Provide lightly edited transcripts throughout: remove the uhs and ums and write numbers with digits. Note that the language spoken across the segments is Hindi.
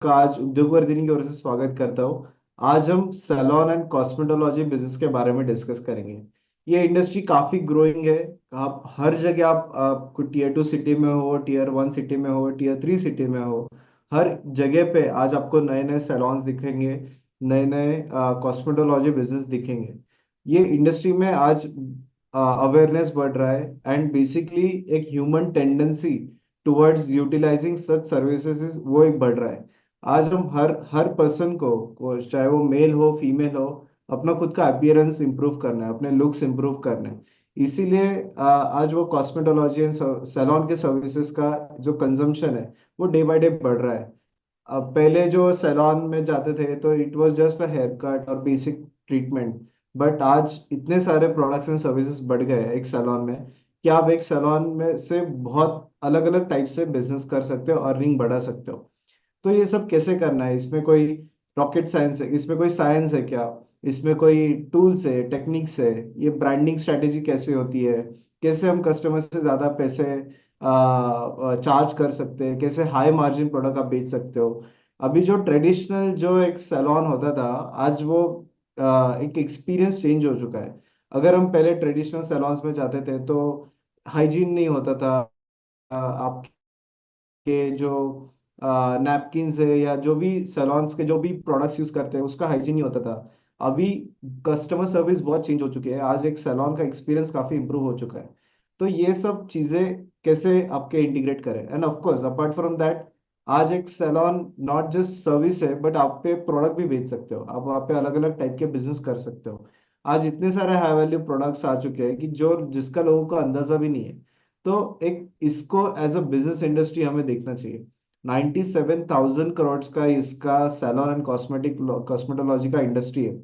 का आज उद्योग वर्धिनी की ओर से स्वागत करता हूँ। आज हम सैलून एंड कॉस्मेटोलॉजी बिजनेस के बारे में डिस्कस करेंगे। ये इंडस्ट्री काफी ग्रोइंग है। आप हर जगह आपको टीयर 2 सिटी में हो, टीयर 1 सिटी में हो, टीयर 3 सिटी में हो, हर जगह पे आज आपको नए नए सैलून्स दिखेंगे, नए नए कॉस्मेटोलॉजी बिजनेस दिखेंगे। ये इंडस्ट्री में आज अवेयरनेस बढ़ रहा है एंड बेसिकली एक human tendency towards utilising such services वो एक बढ़ रहा है। आज हम हर पर्सन को चाहे वो मेल हो फीमेल हो, अपना खुद का अपीयरेंस इंप्रूव करना है, अपने लुक्स इंप्रूव करना है। इसीलिए आज वो कॉस्मेटोलॉजी एंड सैलून के सर्विसेज का जो कंजम्पशन है वो डे बाय डे बढ़ रहा है। अब पहले जो सैलून में जाते थे तो it was just a hair cut और बेसिक ट्रीटमेंट, बट आज इतने सारे प्रोडक्ट्स एंड सर्विसेज बढ़ गए हैं एक सैलून में कि आप एक सैलून में से बहुत अलग अलग टाइप से बिजनेस कर सकते हो, अर्निंग बढ़ा सकते हो। तो ये सब कैसे करना है, इसमें कोई रॉकेट साइंस है, इसमें कोई साइंस है क्या, इसमें कोई टूल्स है, टेक्निक्स है, ये ब्रांडिंग स्ट्रेटेजी कैसे होती है, कैसे हम कस्टमर से ज्यादा पैसे चार्ज कर सकते हैं, कैसे हाई मार्जिन प्रोडक्ट आप बेच सकते हो। अभी जो ट्रेडिशनल जो एक सैलून होता था, आज वो एक एक्सपीरियंस चेंज हो चुका है। अगर हम पहले ट्रेडिशनल सैलून्स में जाते थे तो हाइजीन नहीं होता था। आपके जो नैपकिन्स है या जो भी सैलून्स के जो भी प्रोडक्ट्स यूज करते हैं उसका हाइजीन नहीं होता था। अभी कस्टमर सर्विस बहुत चेंज हो चुकी है, आज एक सैलून का एक्सपीरियंस काफी इंप्रूव हो चुका है। तो ये सब चीजें कैसे आपके इंटीग्रेट करें, and of course apart from that, आज एक सैलून नॉट जस्ट सर्विस है बट आप पे प्रोडक्ट भी बेच सकते हो, आप वहाँ पे अलग अलग टाइप के बिजनेस कर सकते हो। आज इतने सारे हाई वैल्यू प्रोडक्ट्स आ चुके हैं कि जो जिसका लोगों को अंदाजा भी नहीं है। तो एक इसको एज अ बिजनेस इंडस्ट्री हमें देखना चाहिए। 97,000 करोड़ का इसका सैलून एंड कॉस्मेटोलॉजी का इंडस्ट्री है।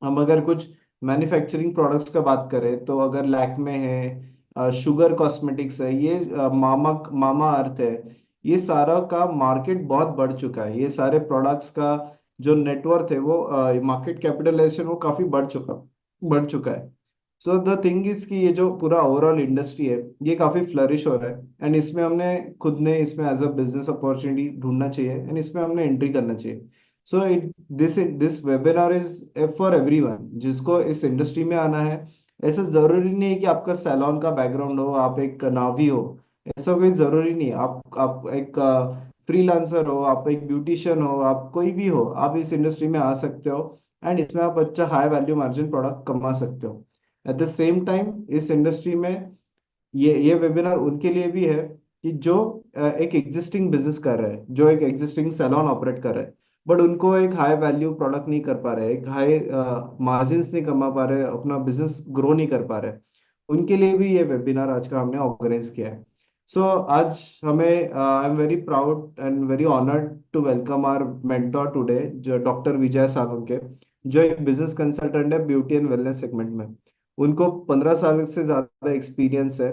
हम अगर कुछ मैन्युफैक्चरिंग प्रोडक्ट्स का बात करें तो अगर लैक्मे है, शुगर कॉस्मेटिक्स है, ये मामा मामा अर्थ है, ये सारा का मार्केट बहुत बढ़ चुका है। ये सारे प्रोडक्ट्स का जो नेटवर्थ है वो मार्केट कैपिटलाइजेशन वो काफी बढ़ चुका है। सो द थिंग इज कि ये जो पूरा ओवरऑल इंडस्ट्री है ये काफी फ्लरिश हो रहा है, एंड इसमें हमने खुद ने इसमें एज अ बिजनेस अपॉर्चुनिटी ढूंढना चाहिए एंड इसमें हमने एंट्री करना चाहिए। So it this webinar is for everyone जिसको इस इंडस्ट्री में आना है। ऐसा जरूरी नहीं है कि आपका सैलून का बैकग्राउंड हो, आप एक नावी हो, ऐसा कोई जरूरी नहीं है। आप एक फ्रीलांसर हो, आप एक ब्यूटिशियन हो, आप कोई भी हो, आप इस इंडस्ट्री में आ सकते हो एंड इसमें आप अच्छा हाई वैल्यू मार्जिन प्रोडक्ट कमा सकते हो। एट द सेम टाइम इस इंडस्ट्री में ये वेबिनार उनके लिए भी है कि जो एक एग्जिस्टिंग बिजनेस कर रहे हैं, जो एक एग्जिस्टिंग सैलून ऑपरेट कर रहे हैं, बट उनको एक हाई वैल्यू प्रोडक्ट नहीं कर पा रहे, एक हाई मार्जिन्स नहीं कमा पा रहे, अपना बिजनेस ग्रो नहीं कर पा रहे, उनके लिए भी ये वेबिनार आज का हमने ऑर्गेनाइज किया है। सो आज हमें I am very proud and very honoured to welcome our mentor today, जो डॉक्टर विजय सालुंके, जो एक बिजनेस कंसल्टेंट है ब्यूटी एंड वेलनेस सेगमेंट में। उनको 15 साल से ज्यादा एक्सपीरियंस है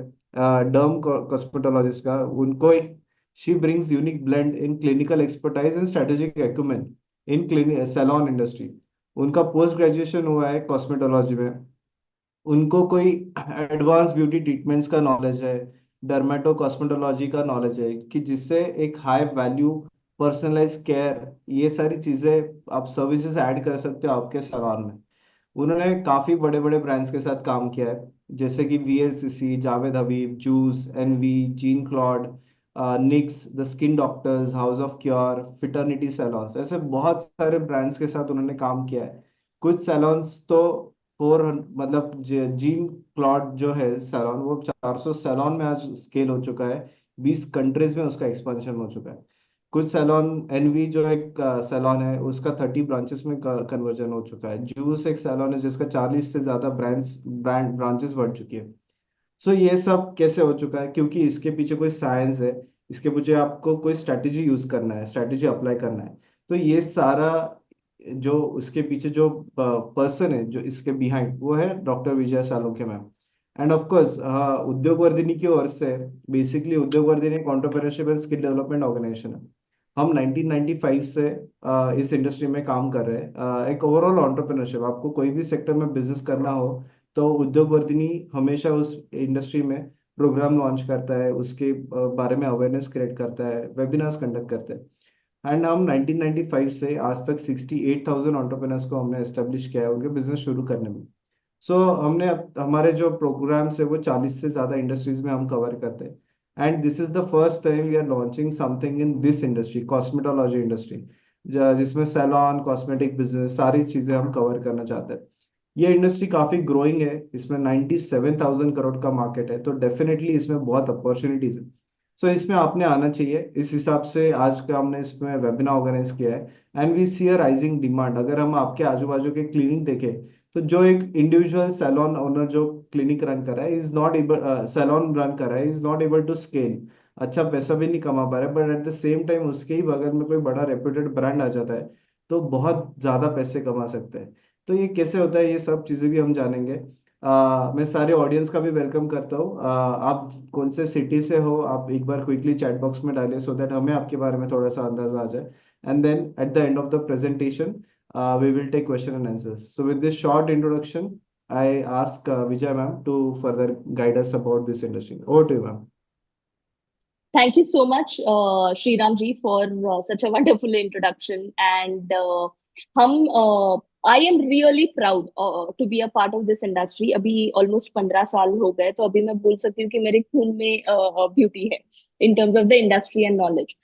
डर्म कॉस्मेटोलॉजिस्ट का। उनको एक she brings unique blend in clinical expertise and strategic acumen in clinic salon industry. उनका पोस्ट ग्रेजुएशन हुआ है कॉस्मेटोलॉजी में। उनको कोई एडवांस ब्यूटी ट्रीटमेंट्स का नॉलेज है, डर्मेटो कॉस्मेटोलॉजी का नॉलेज है, कि जिससे एक हाई वैल्यू पर्सनलाइज केयर, ये सारी चीजें आप सर्विसेज ऐड कर सकते हो आपके सैलून में। उन्होंने काफी बड़े बड़े ब्रांड्स के साथ काम किया है, जैसे कि VLCC, Javed Habib, juice, NV, Jean Claude, Nix, the skin doctors, house of cure, Fiternity salons, ऐसे बहुत सारे ब्रांड्स के साथ उन्होंने काम किया है। कुछ सैलॉन्स तो 400, मतलब जीन क्लॉड जो है सैलॉन, वो 400 सैलॉन में आज स्केल हो चुका है। 20 कंट्रीज में उसका एक्सपेंशन हो चुका है। कुछ सैलॉन, एनवी जो एक सैलॉन है उसका 30 ब्रांचेस में कन्वर्जन हो चुका है। जूस एक सैलॉन है जिसका 40 से ज्यादा ब्रांचेस बढ़ चुकी है। सो ये सब कैसे हो चुका है, क्योंकि इसके पीछे कोई साइंस है, इसके पीछे आपको कोई स्ट्रैटेजी यूज करना है, स्ट्रैटेजी अप्लाई करना है। तो ये सारा जो उसके पीछे जो पर्सन है जो इसके बिहाइंड, वो है doctor Vijay Salokhe ma'am. And of course Udyog Vardhini की ओर से, बेसिकली उद्योग वर्धिनी एक entrepreneurship and skill development organisation है। हम 1995 से इस इंडस्ट्री में काम कर रहे हैं। एक ओवरऑल एंटरप्रेन्योरशिप, आपको कोई भी सेक्टर में बिजनेस करना हो तो उद्योग वर्धिनी हमेशा उस इंडस्ट्री में प्रोग्राम लॉन्च करता है, उसके बारे में अवेयरनेस क्रिएट करता है, वेबिनार्स कंडक्ट करता है। एंड हम 1995 से आज तक 68,000 एंटरप्रेन्योर्स को हमने एस्टेब्लिश किया है उनके बिजनेस शुरू करने में। सो हमने हमारे जो प्रोग्राम्स है वो 40 से ज्यादा इंडस्ट्रीज में हम कवर करते हैं। And this is the first time we are launching something in this industry, cosmetology industry, जिसमें सैलॉन, कॉस्मेटिक बिजनेस, सारी चीजें हम कवर करना चाहते हैं। ये इंडस्ट्री काफी ग्रोइंग है, इसमें 97,000 करोड़ का मार्केट है, तो डेफिनेटली इसमें बहुत अपॉर्चुनिटीज है। सो इसमें आपने आना चाहिए। इस हिसाब से आज का हमने इसमें वेबिनार ऑर्गेनाइज किया है। And we see a rising demand. अगर हम आपके आजू बाजू के क्लिनिक देखें, तो जो एक इंडिविजुअल सैलून ओनर जो क्लिनिक रन कर रहा है, is not able, salon run कर रहा है, is not able to scale, अच्छा पैसा भी नहीं कमा पा रहा है, but at the same time उसके ही बगल में कोई बड़ा रेप्यूटेड ब्रांड आ जाता है तो बहुत ज्यादा पैसे कमा सकते हैं। तो ये कैसे होता है, ये सब चीजें भी हम जानेंगे। मैं सारे ऑडियंस का भी वेलकम करता हूँ। आप कौन से सिटी से हो, आप एक बार क्विकली चैट बॉक्स में डालिए, सो दैट हमें आपके बारे में थोड़ा सा अंदाजा आ जाए। And then at the end of the presentation we will take question and answers. So with this short introduction, I ask Vijay ma'am to further guide us about this industry. Over to you, ma'am. Thank you so much, Sriram ji, for such a wonderful introduction. And I am really proud to be a part of this industry. अभी almost 15 साल हो गए, तो अभी मैं बोल सकती हूँ कि मेरे खून में ब्यूटी है in terms of the industry and knowledge.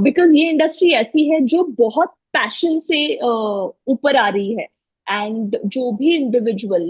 Because ये इंडस्ट्री ऐसी है जो बहुत पैशन से ऊपर आ रही है। एंड जो भी इंडिविजुअल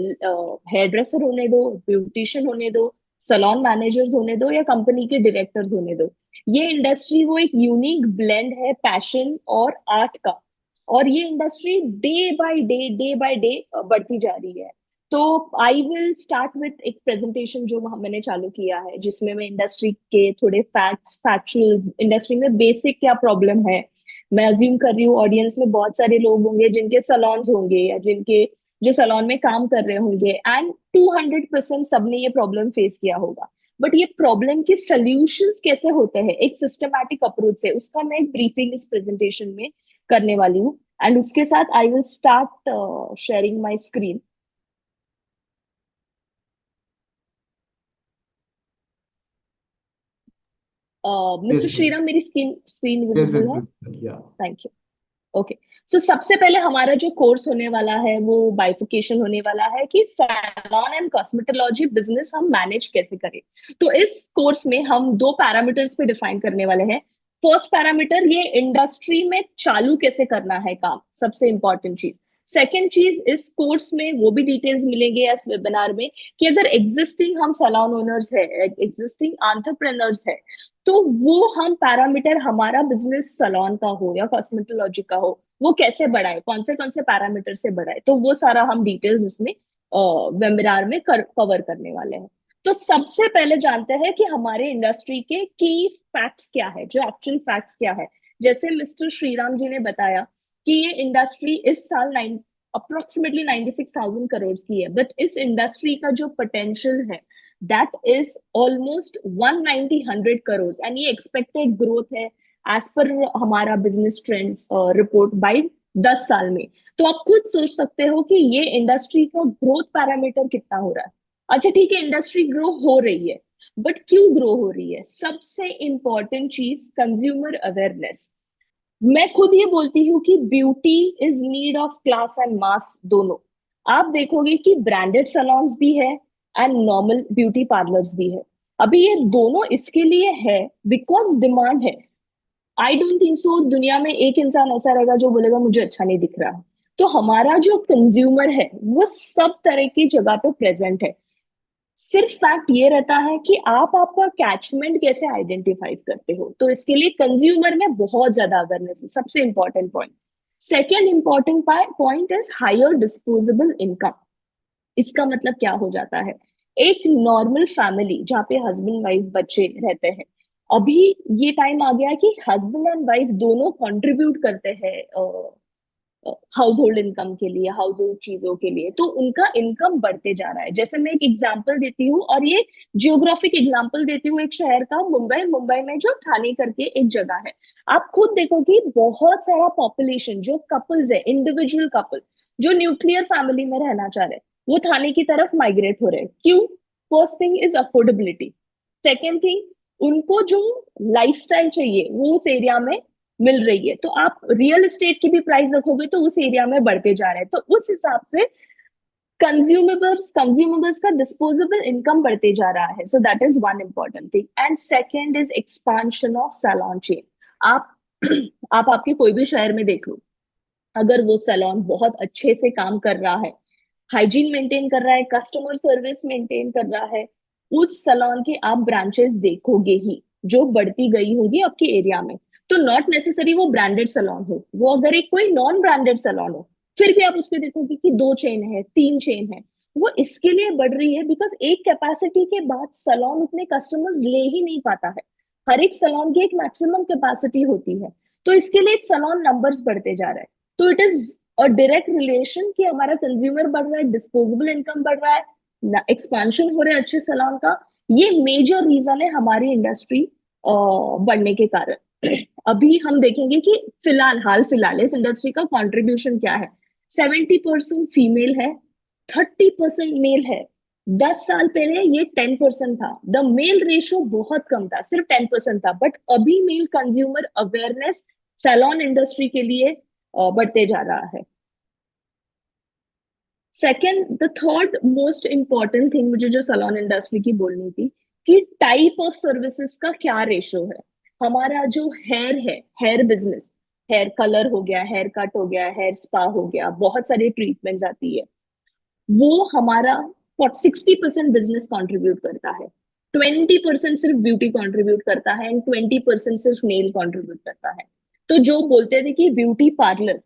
हेयर ड्रेसर होने दो, ब्यूटिशियन होने दो, सलोन मैनेजर्स होने दो, या कंपनी के डायरेक्टर्स होने दो, ये इंडस्ट्री वो एक यूनिक ब्लेंड है पैशन और आर्ट का। और ये इंडस्ट्री डे बाय डे बढ़ती जा रही है। तो आई विल स्टार्ट विथ एक प्रेजेंटेशन जो मैंने चालू किया है, जिसमें मैं इंडस्ट्री के थोड़े फैक्चुअल, इंडस्ट्री में बेसिक क्या प्रॉब्लम है। मैं अज्यूम कर रही हूँ ऑडियंस में बहुत सारे लोग होंगे जिनके सलॉन्स होंगे, या जिनके जो सलोन में काम कर रहे होंगे, एंड 200% सबने ये प्रॉब्लम फेस किया होगा। बट ये प्रॉब्लम के सॉल्यूशंस कैसे होते हैं एक सिस्टमैटिक अप्रोच से, उसका मैं एक ब्रीफिंग इस प्रेजेंटेशन में करने वाली हूँ। एंड उसके साथ I will start sharing my screen. Mister Yes, ma'am. Shriram, मेरी screen screen Yes, visible yes, है? yes. Yeah. Thank you. Okay. So सबसे पहले हमारा जो कोर्स होने वाला है वो बाइफिकेशन होने वाला है कि सैलून एंड कॉस्मेटोलॉजी बिजनेस हम मैनेज कैसे करें। तो इस कोर्स में हम दो पैरामीटर्स पे डिफाइन करने वाले हैं। फर्स्ट पैरामीटर, ये इंडस्ट्री में चालू कैसे करना है काम, सबसे इंपॉर्टेंट चीज। सेकेंड चीज, इस कोर्स में वो भी डिटेल्स मिलेंगे इस वेबिनार में कि अगर एग्जिस्टिंग हम सैलून ओनर्स है, एग्जिस्टिंग एंटरप्रेन्योर्स है, तो वो हम पैरामीटर, हमारा बिजनेस सलोन का हो या कॉस्मेटोलॉजी का हो, वो कैसे बढ़ाए, कौन से पैरामीटर से बढ़ाए, तो वो सारा हम डिटेल्स इसमें वेबिनार में कवर करने वाले हैं। तो सबसे पहले जानते हैं कि हमारे इंडस्ट्री के की फैक्ट्स क्या है, जो एक्चुअल फैक्ट्स क्या है। जैसे मिस्टर श्रीराम जी ने बताया कि ये इंडस्ट्री इस साल अप्रोक्सीमेटली 96,000 करोड़ की है, बट इस इंडस्ट्री का जो पोटेंशियल है that is almost 190 crore, and ये एक्सपेक्टेड ग्रोथ है एज पर हमारा बिजनेस ट्रेंड्स रिपोर्ट बाय 10 साल में। तो आप खुद सोच सकते हो कि ये इंडस्ट्री का ग्रोथ पैरामीटर कितना हो रहा है। अच्छा ठीक है, इंडस्ट्री ग्रो हो रही है, बट क्यों ग्रो हो रही है? सबसे इंपॉर्टेंट चीज, कंज्यूमर अवेयरनेस। मैं खुद ये बोलती हूँ कि beauty is need of class and mass दोनों। आप देखोगे कि ब्रांडेड सलॉन्स भी है एंड नॉर्मल ब्यूटी पार्लर्स भी है। अभी ये दोनों इसके लिए है बिकॉज डिमांड है। आई डोंट थिंक सो दुनिया में एक इंसान ऐसा रहेगा जो बोलेगा मुझे अच्छा नहीं दिख रहा। तो हमारा जो कंज्यूमर है वो सब तरह की जगह पे प्रेजेंट है। सिर्फ फैक्ट ये रहता है कि आप आपका कैचमेंट कैसे आइडेंटिफाई करते हो। तो इसके लिए कंज्यूमर में बहुत ज्यादा अवेयरनेस है, सबसे important point. Second important point is higher disposable income. इसका मतलब क्या हो जाता है, एक नॉर्मल फैमिली जहाँ पे हस्बैंड वाइफ बच्चे रहते हैं, अभी ये टाइम आ गया है कि हस्बैंड एंड वाइफ दोनों कंट्रीब्यूट करते हैं हाउस होल्ड इनकम के लिए, हाउस होल्ड चीजों के लिए। तो उनका इनकम बढ़ते जा रहा है। जैसे मैं एक एग्जांपल देती हूँ, और ये जियोग्राफिक एग्जांपल देती हूँ एक शहर का, मुंबई। मुंबई में जो ठाणे करके एक जगह है, आप खुद देखो कि बहुत सारा पॉपुलेशन जो कपल्स है, इंडिविजुअल कपल जो न्यूक्लियर फैमिली में रहना चाह रहे हैं, वो ठाणे की तरफ माइग्रेट हो रहे हैं। क्यों? First thing is affordability. Second thing, उनको जो लाइफस्टाइल चाहिए वो उस एरिया में मिल रही है, तो आप रियल एस्टेट की भी प्राइस रखोगे तो उस एरिया में बढ़ते जा रहा है, तो उस हिसाब से कंज्यूमेबल्स का डिस्पोजेबल इनकम बढ़ते जा रहा है। So that is one important thing. And second is expansion of salon chain. आप आप आपके कोई भी शहर में देख लो, अगर वो सैलून बहुत अच्छे से काम कर रहा है, हाइजीन मेंटेन कर रहा है, कस्टमर सर्विस मेंटेन कर रहा है, उस सैलून के आप ब्रांचेस देखोगे ही जो बढ़ती गई होगी आपके एरिया में। तो नॉट नेसेसरी वो ब्रांडेड सैलून हो, वो अगर एक कोई नॉन ब्रांडेड सैलून हो, फिर भी आप उसको देखोगे कि 2 चेन है, 3 चेन है। वो इसके लिए बढ़ रही है बिकॉज एक कैपेसिटी के बाद सैलून उतने कस्टमर्स ले ही नहीं पाता है। हर एक सैलून की एक मैक्सिमम कैपेसिटी होती है, तो इसके लिए सैलून नंबर्स बढ़ते जा रहे हैं। तो इट इज और डायरेक्ट रिलेशन कि हमारा कंज्यूमर बढ़ रहा है, डिस्पोजेबल इनकम बढ़ रहा है, एक्सपेंशन हो रहा है अच्छे सैलून का। ये मेजर रीजन है हमारी इंडस्ट्री बढ़ने के कारण। अभी हम देखेंगे कि हाल फिलहाल इस इंडस्ट्री का कंट्रीब्यूशन क्या है। 70% फीमेल है, 30% मेल है। 10 साल पहले ये 10% था, द मेल रेशियो बहुत कम था, सिर्फ 10% था। बट अभी male consumer awareness salon industry के लिए बढ़ते जा रहा है। Second, the third most important thing मुझे जो सैलून इंडस्ट्री की बोलनी थी, कि टाइप ऑफ सर्विसेज का क्या रेशो है। हमारा जो हेयर है, हेयर बिजनेस, हेयर कलर हो गया, हेयर कट हो गया, हेयर स्पा हो गया, बहुत सारी ट्रीटमेंट्स आती है, वो हमारा 60% बिजनेस कंट्रीब्यूट करता है। 20% सिर्फ ब्यूटी कंट्रीब्यूट करता है एंड 20% सिर्फ नेल कंट्रीब्यूट करता है। तो जो बोलते थे कि ब्यूटी पार्लर,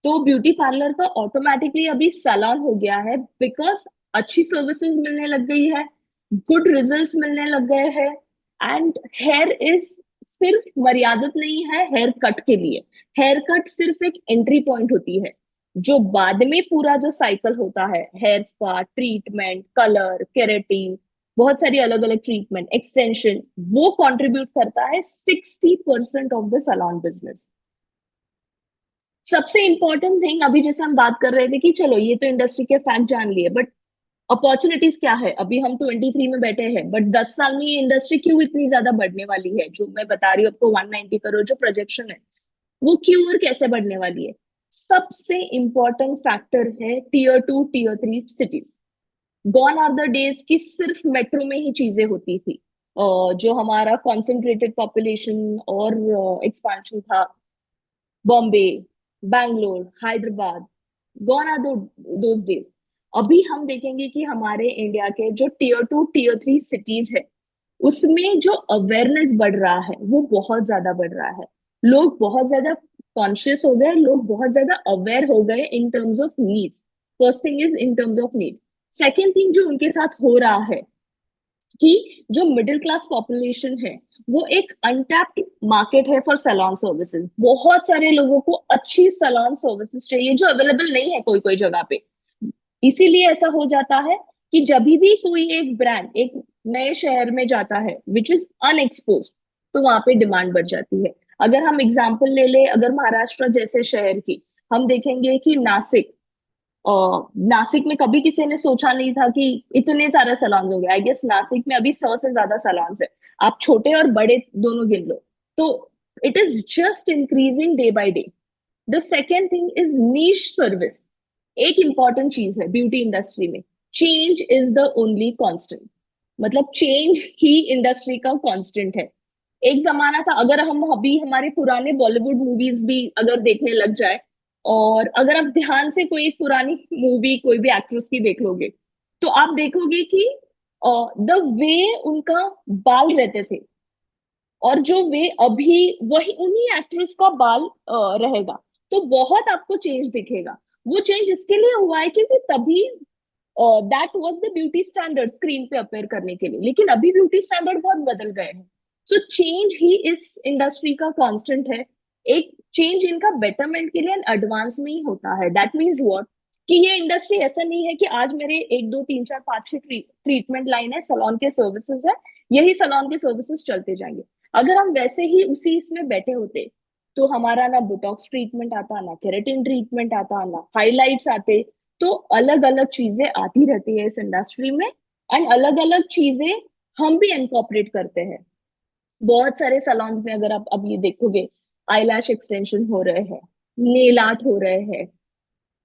तो ब्यूटी पार्लर का ऑटोमेटिकली अभी सैलून हो गया है, बिकॉज अच्छी सर्विसेज मिलने लग गई है, गुड रिजल्ट्स मिलने लग गए हैं। एंड हेयर इज सिर्फ मर्यादित नहीं है हेयर कट के लिए। हेयर कट सिर्फ एक एंट्री पॉइंट होती है। जो बाद में पूरा जो साइकिल होता है, hair spa, treatment, colour, keratin, बहुत सारी अलग अलग ट्रीटमेंट, एक्सटेंशन, वो कंट्रीब्यूट करता है 60% ऑफ द सैलून बिजनेस। सबसे इंपॉर्टेंट थिंग, अभी जैसे हम बात कर रहे थे कि चलो ये तो इंडस्ट्री के फैक्ट जान लिए, बट अपॉर्चुनिटीज क्या है। अभी हम 23 में बैठे हैं, बट 10 साल में ये इंडस्ट्री क्यों इतनी ज्यादा बढ़ने वाली है, जो मैं बता रही हूँ आपको 190 करोड़ जो प्रोजेक्शन है, वो क्यों और कैसे बढ़ने वाली है। सबसे इंपॉर्टेंट फैक्टर है tier 2 tier 3 cities. Gone are the days की सिर्फ मेट्रो में ही चीजें होती थी। जो हमारा कॉन्सेंट्रेटेड पॉपुलेशन और एक्सपांशन था, Bombay, Bangalore, Hyderabad, gone are those days. अभी हम देखेंगे कि हमारे इंडिया के जो टीयर 2 टीयर 3 सिटीज है, उसमें जो अवेयरनेस बढ़ रहा है वो बहुत ज्यादा बढ़ रहा है। लोग बहुत ज्यादा कॉन्शियस हो गए, लोग बहुत ज्यादा अवेयर हो गए इन terms of needs. First thing is in terms of need. Second thing जो उनके साथ हो रहा है, कि जो मिडिल क्लास पॉपुलेशन है, वो एक अनटैप्ड मार्केट है फॉर सैलून सर्विसेज। बहुत सारे लोगों को अच्छी सैलून सर्विसेज चाहिए जो अवेलेबल नहीं है कोई कोई जगह पे। इसीलिए ऐसा हो जाता है कि जब भी कोई एक ब्रांड एक नए शहर में जाता है विच इज अनएक्सपोज, तो वहां पे डिमांड बढ़ जाती है। अगर हम एग्जाम्पल ले ले, अगर महाराष्ट्र जैसे शहर की, हम देखेंगे कि नासिक, नासिक में कभी किसी ने सोचा नहीं था कि इतने सारे सैलून होंगे। आई गेस नासिक में अभी 100 से ज्यादा सैलून है, आप छोटे और बड़े दोनों गिन लो। तो it is just increasing day by day. The second thing is niche service. एक इंपॉर्टेंट चीज है ब्यूटी इंडस्ट्री में, change is the only constant. मतलब चेंज ही इंडस्ट्री का कांस्टेंट है। एक जमाना था, अगर हम अभी हमारे पुराने बॉलीवुड मूवीज भी अगर देखने लग जाए, और अगर आप ध्यान से कोई एक पुरानी मूवी कोई भी एक्ट्रेस की देख लोगे, तो आप देखोगे कि द वे उनका बाल रहते थे, और जो वे अभी, वही उन्हीं एक्ट्रेस का बाल रहेगा। तो बहुत आपको चेंज दिखेगा। वो चेंज इसके लिए हुआ है क्योंकि तभी that was the beauty standard screen पे अपेयर करने के लिए, लेकिन अभी ब्यूटी स्टैंडर्ड बहुत बदल गए हैं। सो चेंज ही इस इंडस्ट्री का कांस्टेंट है। एक चेंज इनका बेटरमेंट के लिए एडवांस में ही होता है। दैट मीन्स व्हाट, कि ये इंडस्ट्री ऐसा नहीं है कि आज मेरे 1 2 3 4 5 6 ट्रीटमेंट लाइन है, सलोन के सर्विसेज है, यही सलोन के सर्विसेज चलते जाएंगे। अगर हम वैसे ही उसी इसमें बैठे होते, तो हमारा ना बोटॉक्स ट्रीटमेंट आता, ना केराटिन ट्रीटमेंट आता, ना हाइलाइट्स आते। तो अलग अलग चीजें आती रहती है इस इंडस्ट्री में, एंड अलग अलग चीजें हम भी इनकॉर्पोरेट करते हैं। बहुत सारे सलॉन्स में अगर आप अब ये देखोगे, आईलैश एक्सटेंशन हो रहे हैं, नेल आर्ट हो रहे हैं,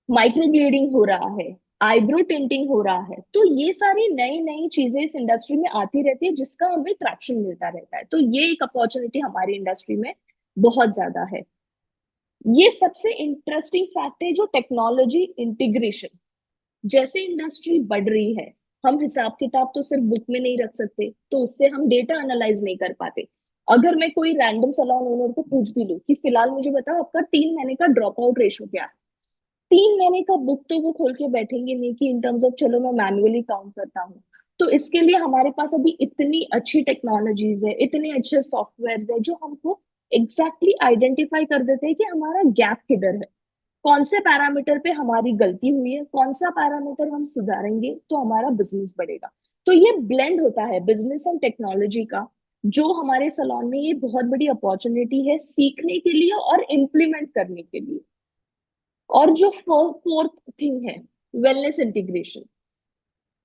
माइक्रोब्लेडिंग हो रहा है, आईब्रो टिंटिंग हो रहा है। तो ये सारी नई नई चीजें इस इंडस्ट्री में आती रहती है जिसका हमें ट्रैक्शन मिलता रहता है। तो ये एक अपॉर्चुनिटी हमारी इंडस्ट्री में बहुत ज्यादा है। ये सबसे इंटरेस्टिंग फैक्ट है जो टेक्नोलॉजी इंटीग्रेशन, जैसे इंडस्ट्री बढ़ रही है, हम हिसाब किताब तो सिर्फ बुक में नहीं रख सकते, तो उससे हम डेटा एनालाइज नहीं कर पाते। अगर मैं कोई रैंडम सैलून ओनर को पूछ भी लूं कि फिलहाल मुझे बताओ आपका 3 महीने का ड्रॉप आउट रेशो क्या है, 3 महीने का बुक तो वो खोल के बैठेंगे नहीं कि इन टर्म्स ऑफ चलो मैं मैन्युअली काउंट करता हूँ। तो इसके लिए हमारे पास अभी इतनी अच्छी टेक्नोलॉजीज है, इतने अच्छे सॉफ्टवेयर है जो हमको एग्जैक्टली आइडेंटिफाई कर देते हैं कि हमारा गैप किधर है, कौन से पैरामीटर पे हमारी गलती हुई है, कौन सा पैरामीटर हम सुधारेंगे तो हमारा बिजनेस बढ़ेगा। तो ये ब्लेंड होता है बिजनेस एंड टेक्नोलॉजी का, जो हमारे सलोन में ये बहुत बड़ी अपॉर्चुनिटी है सीखने के लिए और इम्प्लीमेंट करने के लिए। और जो फोर्थ थिंग है, वेलनेस इंटीग्रेशन।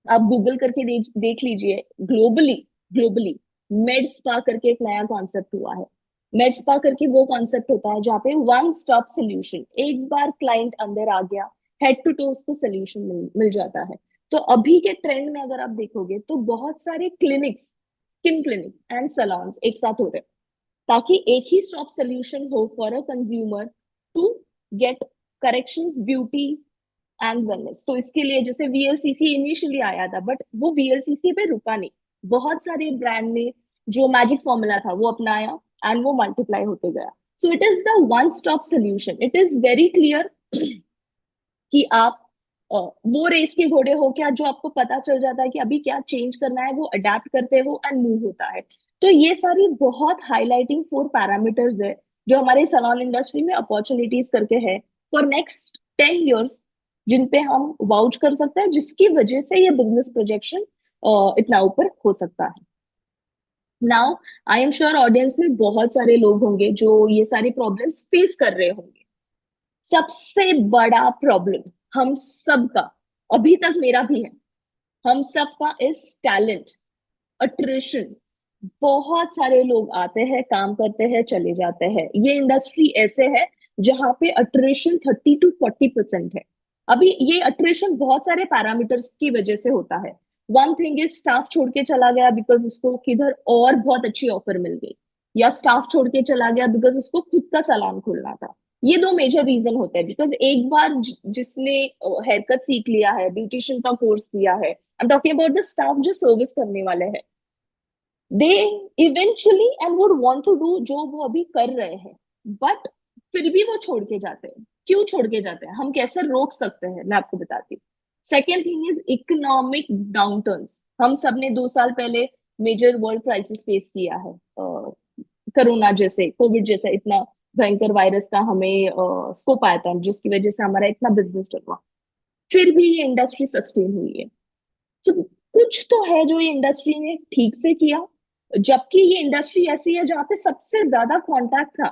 आप गूगल करके देख लीजिए, ग्लोबली ग्लोबली मेड स्पा करके एक नया कॉन्सेप्ट हुआ है। मेड स्पा करके वो कॉन्सेप्ट होता है जहाँ पे वन स्टॉप सोल्यूशन, एक बार क्लाइंट अंदर आ गया, हेड टू टो उसको सोल्यूशन मिल जाता है। तो अभी के ट्रेंड में अगर आप देखोगे तो बहुत सारे clinics, skin clinics and salons एक साथ हो रहे हैं, ताकि एक ही स्टॉप सोल्यूशन हो for a consumer to get corrections, beauty and wellness. तो इसके लिए जैसे वीएलसीसी इनिशियली आया था, बट वो वीएलसीसी पे रुका नहीं, बहुत सारे ब्रांड ने जो मैजिक फॉर्मूला था वो अपनाया एंड वो मल्टीप्लाई होते गया। So it is the one stop solution, it is very clear कि आप वो रेस के घोड़े हो क्या, जो आपको पता चल जाता है कि अभी क्या चेंज करना है, वो अडेप्ट करते हो एंड मूव होता है। तो ये सारी बहुत हाईलाइटिंग 4 पैरामीटर्स है जो हमारे सलॉन इंडस्ट्री में अपॉर्चुनिटीज करके है फॉर नेक्स्ट 10 years, जिन पे हम वाउच कर सकते हैं, जिसकी वजह से ये बिजनेस प्रोजेक्शन इतना ऊपर हो सकता है। Now I am sure audience में बहुत सारे लोग होंगे जो ये सारी प्रॉब्लम्स फेस कर रहे होंगे। सबसे बड़ा प्रॉब्लम हम सबका, अभी तक मेरा भी है, हम सबका इज टैलेंट, अट्रिशन। बहुत सारे लोग आते हैं, काम करते हैं, चले जाते हैं। ये इंडस्ट्री ऐसे है जहां पे अट्रिशन 30 to 40% है। अभी ये अट्रिशन बहुत सारे पैरामीटर्स की वजह से होता है। वन थिंग इज स्टाफ छोड़ के चला गया बिकॉज उसको किधर और बहुत अच्छी ऑफर मिल गई, या स्टाफ छोड़ के चला गया बिकॉज उसको खुद का सैलून खोलना था। ये दो मेजर रीजन होते हैं, बिकॉज एक बार जिसने हेयर कट सीख लिया है, ब्यूटिशियन का कोर्स किया है, I am talking about the staff जो सर्विस करने वाले हैं, they eventually and would want to do जो वो अभी कर रहे हैं, बट फिर भी वो छोड़ के जाते हैं। क्यों छोड़ के जाते हैं, हम कैसे रोक सकते हैं, मैं आपको बताती हूँ। Second thing is economic downturns. हम सब ने 2 साल पहले मेजर वर्ल्ड क्राइसिस फेस किया है, कोरोना जैसे, कोविड जैसा इतना भयंकर वायरस का हमें स्कोप आया था, जिसकी वजह से हमारा इतना बिजनेस डूबा। फिर भी ये इंडस्ट्री सस्टेन हुई है। तो कुछ तो है जो ये इंडस्ट्री ने ठीक से किया, जबकि ये इंडस्ट्री ऐसी है जहाँ पे सबसे ज्यादा कांटेक्ट था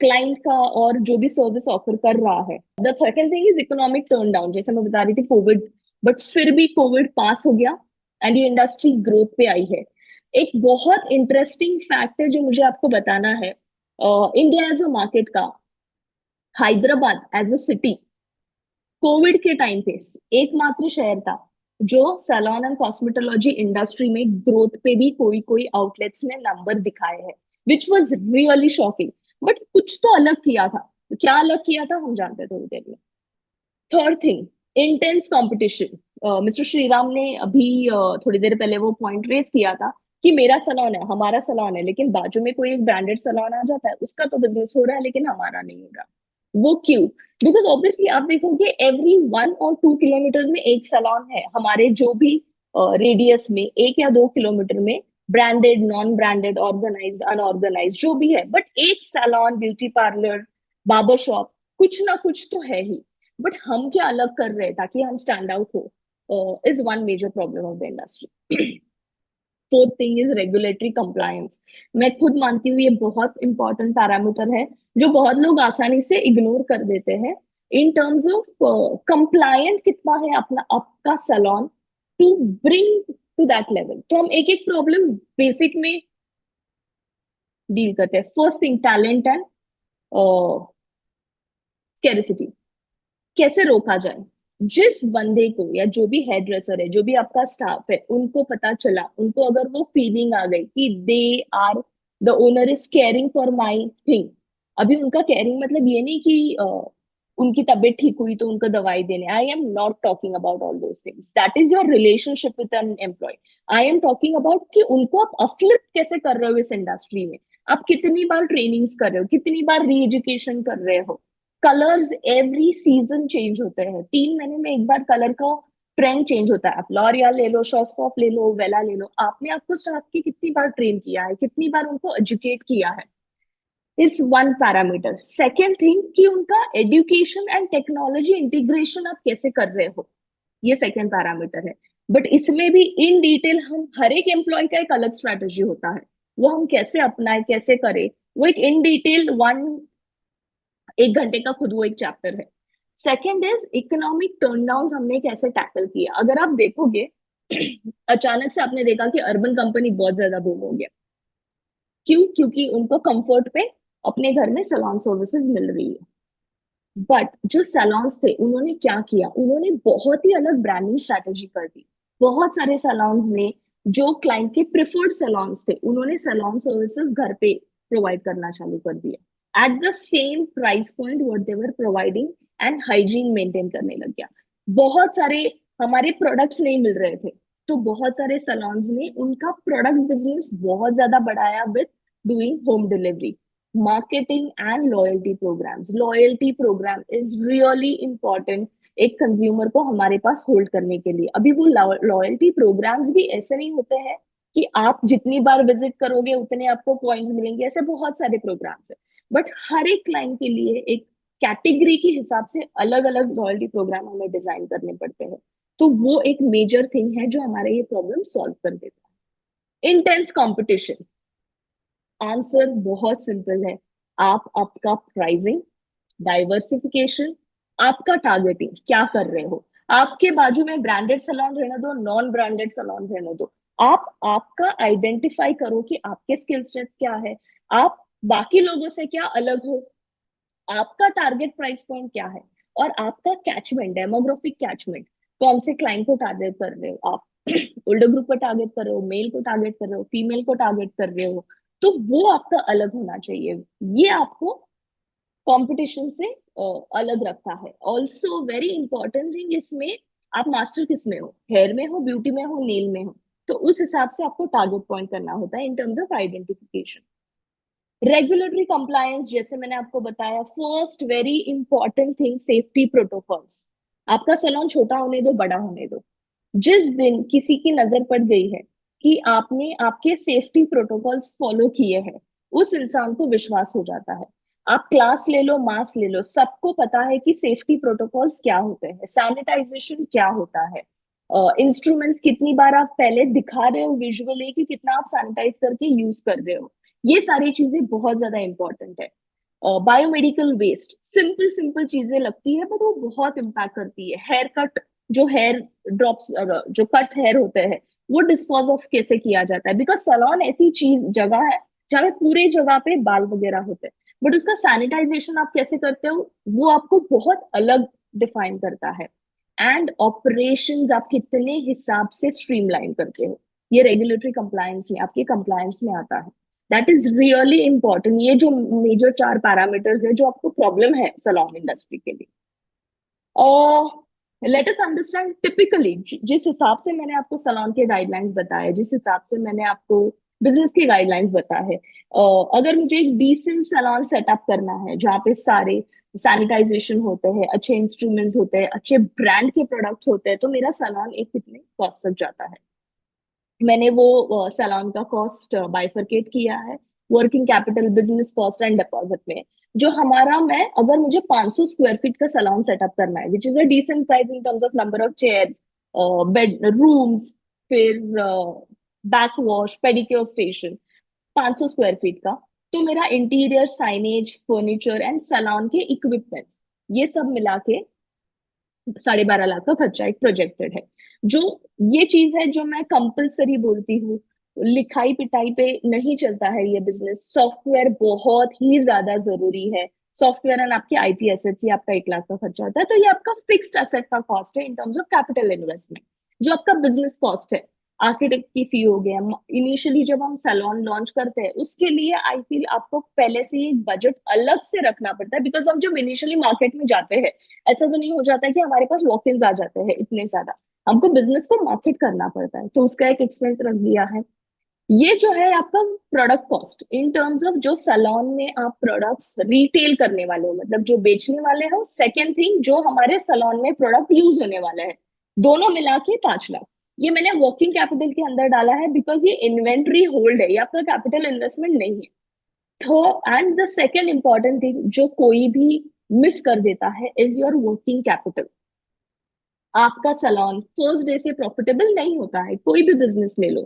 क्लाइंट का और जो भी सर्विस ऑफर कर रहा है। The second thing is economic turn down, जैसे मैं बता रही थी कोविड, बट फिर भी कोविड पास हो गया एंड ये इंडस्ट्री ग्रोथ पे आई है। एक बहुत इंटरेस्टिंग फैक्ट है जो मुझे आपको बताना है, इंडिया एज अ मार्केट का, Hyderabad as a city Covid के टाइम पे एकमात्र शहर था जो सैलून एंड कॉस्मेटोलॉजी इंडस्ट्री में ग्रोथ पे भी कोई कोई आउटलेट्स ने नंबर दिखाए हैं, which was really shocking. But कुछ तो अलग किया था, क्या अलग किया था हम जानते हैं थोड़ी देर में। Third thing, intense competition. Mister Shriram ने अभी थोड़ी देर पहले वो पॉइंट रेज किया था कि मेरा सलॉन है, हमारा सलॉन है, लेकिन बाजू में कोई एक ब्रांडेड सलॉन आ जाता है, उसका तो बिजनेस हो रहा है लेकिन हमारा नहीं हो रहा। वो क्यों? बिकॉज ऑब्वियसली आप देखोगे एवरी 1 or 2 किलोमीटर में एक सलॉन है, हमारे जो भी रेडियस में 1 या 2 किलोमीटर में, branded, non branded, organised, unorganised, जो भी है, बट एक salon, beauty parlour, barber shop, कुछ ना कुछ तो है ही। बट हम क्या अलग कर रहे हैं ताकि हम स्टैंड आउट हो, is one major problem of the industry. Fourth thing is regulatory compliance. मैं खुद मानती हूँ ये बहुत इंपॉर्टेंट पैरामीटर है जो बहुत लोग आसानी से इग्नोर कर देते हैं। इन टर्म्स ऑफ कंप्लायंट कितना है अपना आपका salon to bring to that level, तो हम एक एक प्रॉब्लम बेसिक में डील करते हैं। फर्स्ट थिंग, टैलेंट एंड स्केरिसिटी कैसे रोका जाए। जिस बंदे को या जो भी हेयर ड्रेसर है, जो भी आपका स्टाफ है, उनको पता चला, उनको अगर वो फीलिंग आ गई कि they are the owner is caring for my thing. अभी उनका केयरिंग मतलब ये नहीं कि उनकी तबीयत ठीक हुई तो उनको दवाई देने, I am not talking about all those things, that is your relationship with an employ. I am talking about कि उनको आप अपलिफ्ट कैसे कर रहे हो इस इंडस्ट्री में। आप कितनी बार ट्रेनिंग्स कर रहे हो, कितनी बार री एजुकेशन कर रहे हो। कलर्स एवरी सीजन चेंज होते हैं, 3 महीने में एक बार कलर का ट्रेंड चेंज होता है। आप लॉरियल ले लो, शॉस्कॉफ ले लो, वेला ले लो, आपने आपको स्टाफ की कितनी बार ट्रेन किया है, कितनी बार उनको एजुकेट किया है, is one parameter. Second thing कि उनका एजुकेशन एंड टेक्नोलॉजी इंटीग्रेशन आप कैसे कर रहे हो, ये सेकेंड पैरामीटर है। बट इसमें भी इन डिटेल हम हर एक एम्प्लॉय का एक अलग स्ट्रैटेजी होता है, वो हम कैसे अपनाए, कैसे करें, वो एक इन डिटेल वन 1 घंटे का खुद वो एक चैप्टर है। सेकेंड इज इकोनॉमिक टर्नडाउन हमने कैसे टैकल किया। अगर आप देखोगे अचानक से आपने देखा कि अर्बन कंपनी बहुत ज्यादा बूम हो गया। क्यों? क्योंकि उनको कंफर्ट पे अपने घर में सैलून सर्विसेज मिल रही है। बट जो सैलून्स थे उन्होंने क्या किया, उन्होंने बहुत ही अलग ब्रांडिंग स्ट्रैटेजी कर दी। बहुत सारे सैलून्स ने जो क्लाइंट के प्रिफर्ड सैलून्स थे, उन्होंने सैलून सर्विसेज घर पे प्रोवाइड करना चालू कर दिया eight the same price point what they were providing, and hygiene maintain करने लग गया। बहुत सारे हमारे प्रोडक्ट्स नहीं मिल रहे थे, तो बहुत सारे सैलून्स ने उनका प्रोडक्ट बिजनेस बहुत ज्यादा बढ़ाया with doing home delivery. Marketing and loyalty programs, loyalty program is really important एक कंज्यूमर को हमारे पास होल्ड करने के लिए। अभी वो लॉयल्टी प्रोग्राम्स भी ऐसे नहीं होते हैं कि आप जितनी बार विजिट करोगे उतने आपको पॉइंट्स मिलेंगे, ऐसे बहुत सारे प्रोग्राम्स है। बट हर एक क्लाइंट के लिए एक कैटेगरी के हिसाब से अलग अलग लॉयल्टी प्रोग्राम हमें डिजाइन करने पड़ते हैं। तो वो एक मेजर थिंग है जो हमारे ये प्रॉब्लम सॉल्व कर देता है। इंटेंस कंपटीशन, आंसर बहुत सिंपल है। आप आपका प्राइसिंग, डाइवर्सिफिकेशन, आपका टारगेटिंग क्या कर रहे हो। आपके बाजू में ब्रांडेड सैलून रहने दो, नॉन ब्रांडेड सैलून रहने दो, आप आपका आइडेंटिफाई करो कि आपके स्किल सेट्स क्या है, आप बाकी लोगों से क्या अलग हो, आपका टारगेट प्राइस पॉइंट क्या है, और आपका कैचमेंट, डेमोग्राफिक कैचमेंट, कौन से क्लाइंट को टारगेट कर रहे हो आप। ओल्डर ग्रुप को टारगेट कर रहे हो, मेल को टारगेट कर रहे हो, फीमेल को टारगेट कर रहे हो, तो वो आपका अलग होना चाहिए। ये आपको कंपटीशन से अलग रखता है। ऑल्सो वेरी इंपॉर्टेंट थिंग इसमें, आप मास्टर किस में हो, हेयर में हो, ब्यूटी में हो, नेल में हो, तो उस हिसाब से आपको टारगेट पॉइंट करना होता है in terms of identification. Regulatory compliance, जैसे मैंने आपको बताया, first very important thing safety protocols. आपका सैलून छोटा होने दो, बड़ा होने दो, जिस दिन किसी की नजर पड़ गई है कि आपने आपके सेफ्टी प्रोटोकॉल्स फॉलो किए हैं, उस इंसान को विश्वास हो जाता है। आप क्लास ले लो, मास ले लो, सबको पता है कि सेफ्टी प्रोटोकॉल्स क्या होते हैं, सैनिटाइजेशन क्या होता है, इंस्ट्रूमेंट्स कितनी बार आप पहले दिखा रहे हो विजुअली कि कितना आप सैनिटाइज करके यूज कर रहे हो। ये सारी चीजें बहुत ज्यादा इंपॉर्टेंट है। बायोमेडिकल वेस्ट, सिंपल सिंपल चीजें लगती है बट वो बहुत इम्पैक्ट करती है। हेयर कट, जो हेयर ड्रॉप्स, जो कट हेयर होते हैं, वो डिस्पोज ऑफ कैसे किया जाता है, बिकॉज सैलून ऐसी चीज जगह है जहाँ पे पूरे जगह पे बाल वगैरह होते हैं, बट उसका सैनिटाइजेशन आप कैसे करते हो वो आपको बहुत अलग डिफाइन करता है। एंड ऑपरेशंस आप कितने हिसाब से स्ट्रीमलाइन करते हो, ये रेगुलेटरी कंप्लायंस में, आपके कंप्लायंस में आता है। That is really important. ये जो मेजर 4 पैरामीटर्स है जो आपको प्रॉब्लम है सलॉन इंडस्ट्री के लिए। और लेट अस अंडरस्टैंड टिपिकली, जिस हिसाब से मैंने आपको सलॉन के गाइडलाइंस बताए, जिस हिसाब से मैंने आपको बिजनेस के गाइडलाइंस बताए हैं, अगर मुझे एक डिसेंट सलॉन सेटअप करना है जहाँ पे सारे सैनिटाइजेशन होते हैं, अच्छे इंस्ट्रूमेंट्स होते हैं, अच्छे ब्रांड के प्रोडक्ट्स होते हैं, तो मेरा सलॉन एक कितने कॉस्ट तक जाता है। मैंने वो सैलून का कॉस्ट बाइफरकेट किया है working capital, business cost and deposit में। जो हमारा, मैं अगर मुझे 500 स्क्वायर फीट का सैलून सेटअप करना है, which is a decent price in terms of number of chairs, bed rooms, फिर back wash, pedicure station, 500 square feet का, तो मेरा interior, signage, furniture and salon के इक्विपमेंट्स, ये सब मिला के 12.5 लाख का खर्चा एक प्रोजेक्टेड है। जो ये चीज है जो मैं कंपलसरी बोलती हूँ, लिखाई पिटाई पे नहीं चलता है ये बिजनेस, सॉफ्टवेयर बहुत ही ज्यादा जरूरी है। सॉफ्टवेयर एंड आपकी आईटी एसेट्स, ये आपका 1 लाख का खर्चा होता है। तो ये आपका फिक्स्ड एसेट का कॉस्ट है in terms of capital investment. जो आपका बिजनेस कॉस्ट है, आर्किटेक्ट की फी हो गया, इनिशियली जब हम सैलून लॉन्च करते हैं उसके लिए आई फील आपको पहले से ही एक बजट अलग से रखना पड़ता है, बिकॉज हम जब इनिशियली मार्केट में जाते हैं ऐसा तो नहीं हो जाता है कि हमारे पास वॉक इन आ जाते हैं इतने ज्यादा। हमको बिजनेस को मार्केट करना पड़ता है, तो उसका एक एक्सपेंस रख दिया है। ये जो है आपका product cost in terms of जो सैलून में आप प्रोडक्ट्स रिटेल करने वाले हो, मतलब जो बेचने वाले हो। सेकेंड थिंग, जो हमारे सैलून में प्रोडक्ट यूज होने वाला है, दोनों मिला के 5 लाख। ये मैंने वर्किंग कैपिटल के अंदर डाला है बिकॉज ये इन्वेंट्री होल्ड है, ये आपका कैपिटल इन्वेस्टमेंट नहीं है। तो and the second important thing जो कोई भी मिस कर देता है इज योर वर्किंग कैपिटल। आपका सैलून फर्स्ट डे से प्रॉफिटेबल नहीं होता है, कोई भी बिजनेस ले लो।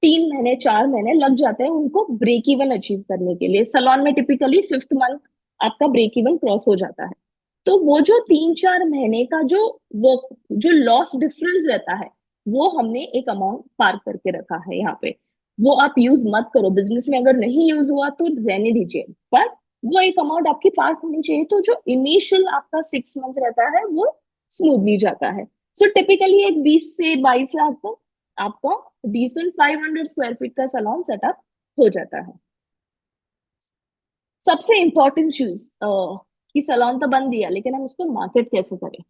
3 महीने 4 महीने लग जाते हैं उनको ब्रेक इवन अचीव करने के लिए। सलोन में टिपिकली 5th मंथ आपका ब्रेक इवन क्रॉस हो जाता है। तो वो जो 3-4 महीने का जो लॉस डिफरेंस रहता है, वो हमने एक अमाउंट पार करके रखा है यहाँ पे। वो आप यूज मत करो बिजनेस में, अगर नहीं यूज हुआ तो रहने दीजिए, पर वो एक अमाउंट आपकी पार्क होनी चाहिए। तो जो इनिशियल आपका 6 मंथ रहता है वो स्मूथली जाता है। सो टिपिकली एक 20 से 22 लाख तक आपका डिसेंट 500 स्क्वायर फीट का सैलून सेटअप हो जाता है। सबसे इंपॉर्टेंट चीज कि सैलून तो बन दिया, लेकिन हम उसको मार्केट कैसे करें।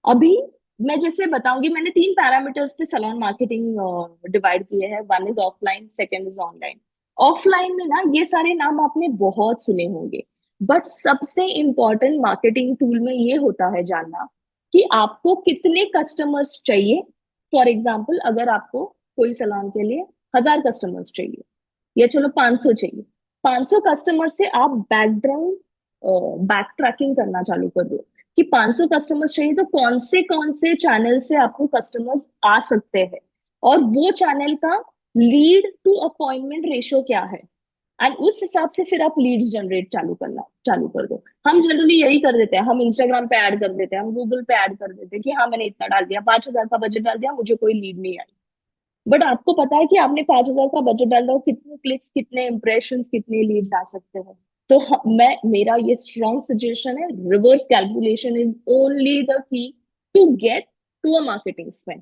अभी मैं जैसे बताऊंगी, मैंने 3 पैरामीटर्स पे सैलून मार्केटिंग डिवाइड किए हैं। One is offline, second is online. Offline में ना ये सारे नाम आपने बहुत सुने होंगे, बट सबसे इंपॉर्टेंट मार्केटिंग टूल में ये होता है जानना कि आपको कितने कस्टमर्स चाहिए। फॉर एग्जाम्पल, अगर आपको कोई सैलून के लिए 1000 कस्टमर्स चाहिए, या चलो 500 चाहिए, 500 कस्टमर से आप बैकग्राउंड बैक ट्रैकिंग करना चालू कर दो कि 500 कस्टमर्स चाहिए तो कौन से चैनल से आपको कस्टमर्स आ सकते हैं, और वो चैनल का लीड टू अपॉइंटमेंट रेशियो क्या है। एंड उस हिसाब से फिर आप लीड्स जनरेट चालू कर दो। हम जनरली यही कर देते हैं, हम इंस्टाग्राम पे ऐड कर देते हैं, हम गूगल पे ऐड कर देते हैं कि हाँ मैंने इतना डाल दिया, 5,000 का बजट डाल दिया, मुझे कोई लीड नहीं आई। बट आपको पता है कि आपने 5,000 का बजट डाल रहा हो, कितने क्लिक्स, कितने इंप्रेशन, कितने लीड्स आ सकते हैं। तो मेरा ये स्ट्रॉन्ग सजेशन है, reverse calculation is only the key to get to a marketing spend.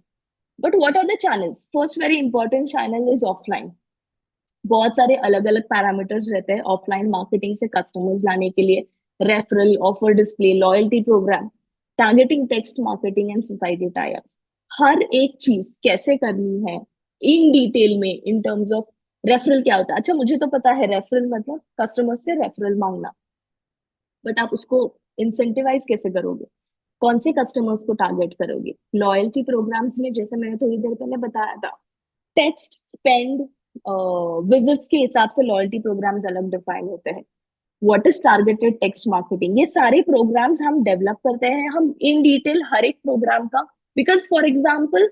But what are the channels? First very important channel is offline. बहुत सारे अलग अलग पैरामीटर्स रहते हैं ऑफलाइन मार्केटिंग से कस्टमर्स लाने के लिए। Referral, offer display, loyalty programme, targeting, text marketing and society tie up. हर एक चीज कैसे करनी है इन डिटेल में, इन टर्म्स ऑफ रेफरल क्या होता है। अच्छा, मुझे तो पता है रेफरल मतलब कस्टमर से रेफरल मांगना, बट आप उसको इंसेंटिवाइज कैसे करोगे, कौन से कस्टमर्स को टारगेट करोगे। लॉयल्टी प्रोग्राम्स में जैसे मैंने थोड़ी देर पहले बताया था, टेक्स्ट स्पेंड विजिट्स के हिसाब से लॉयल्टी प्रोग्राम्स अलग डिफाइन होते हैं। What is targeted text marketing, ये सारे प्रोग्राम्स हम डेवलप करते हैं हम इन डिटेल हर एक प्रोग्राम का। बिकॉज फॉर एग्जाम्पल,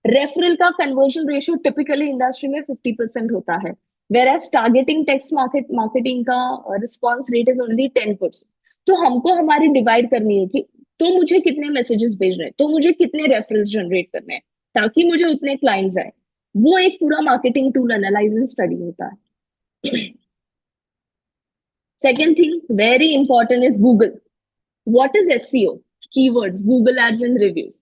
रेफरल का कन्वर्जन रेशियो टिपिकली इंडस्ट्री में 50% होता है, whereas targeting text marketing का रिस्पॉन्स रेट इज ओनली 10%। तो हमको हमारी डिवाइड करनी है कि तो मुझे कितने मैसेजेस भेजने हैं, तो मुझे कितने रेफरल्स जनरेट करने हैं ताकि मुझे उतने क्लाइंट्स आए। वो एक पूरा marketing tool analyse and study होता है। Second thing very important is Google. What is SEO? Keywords, Google ads and reviews.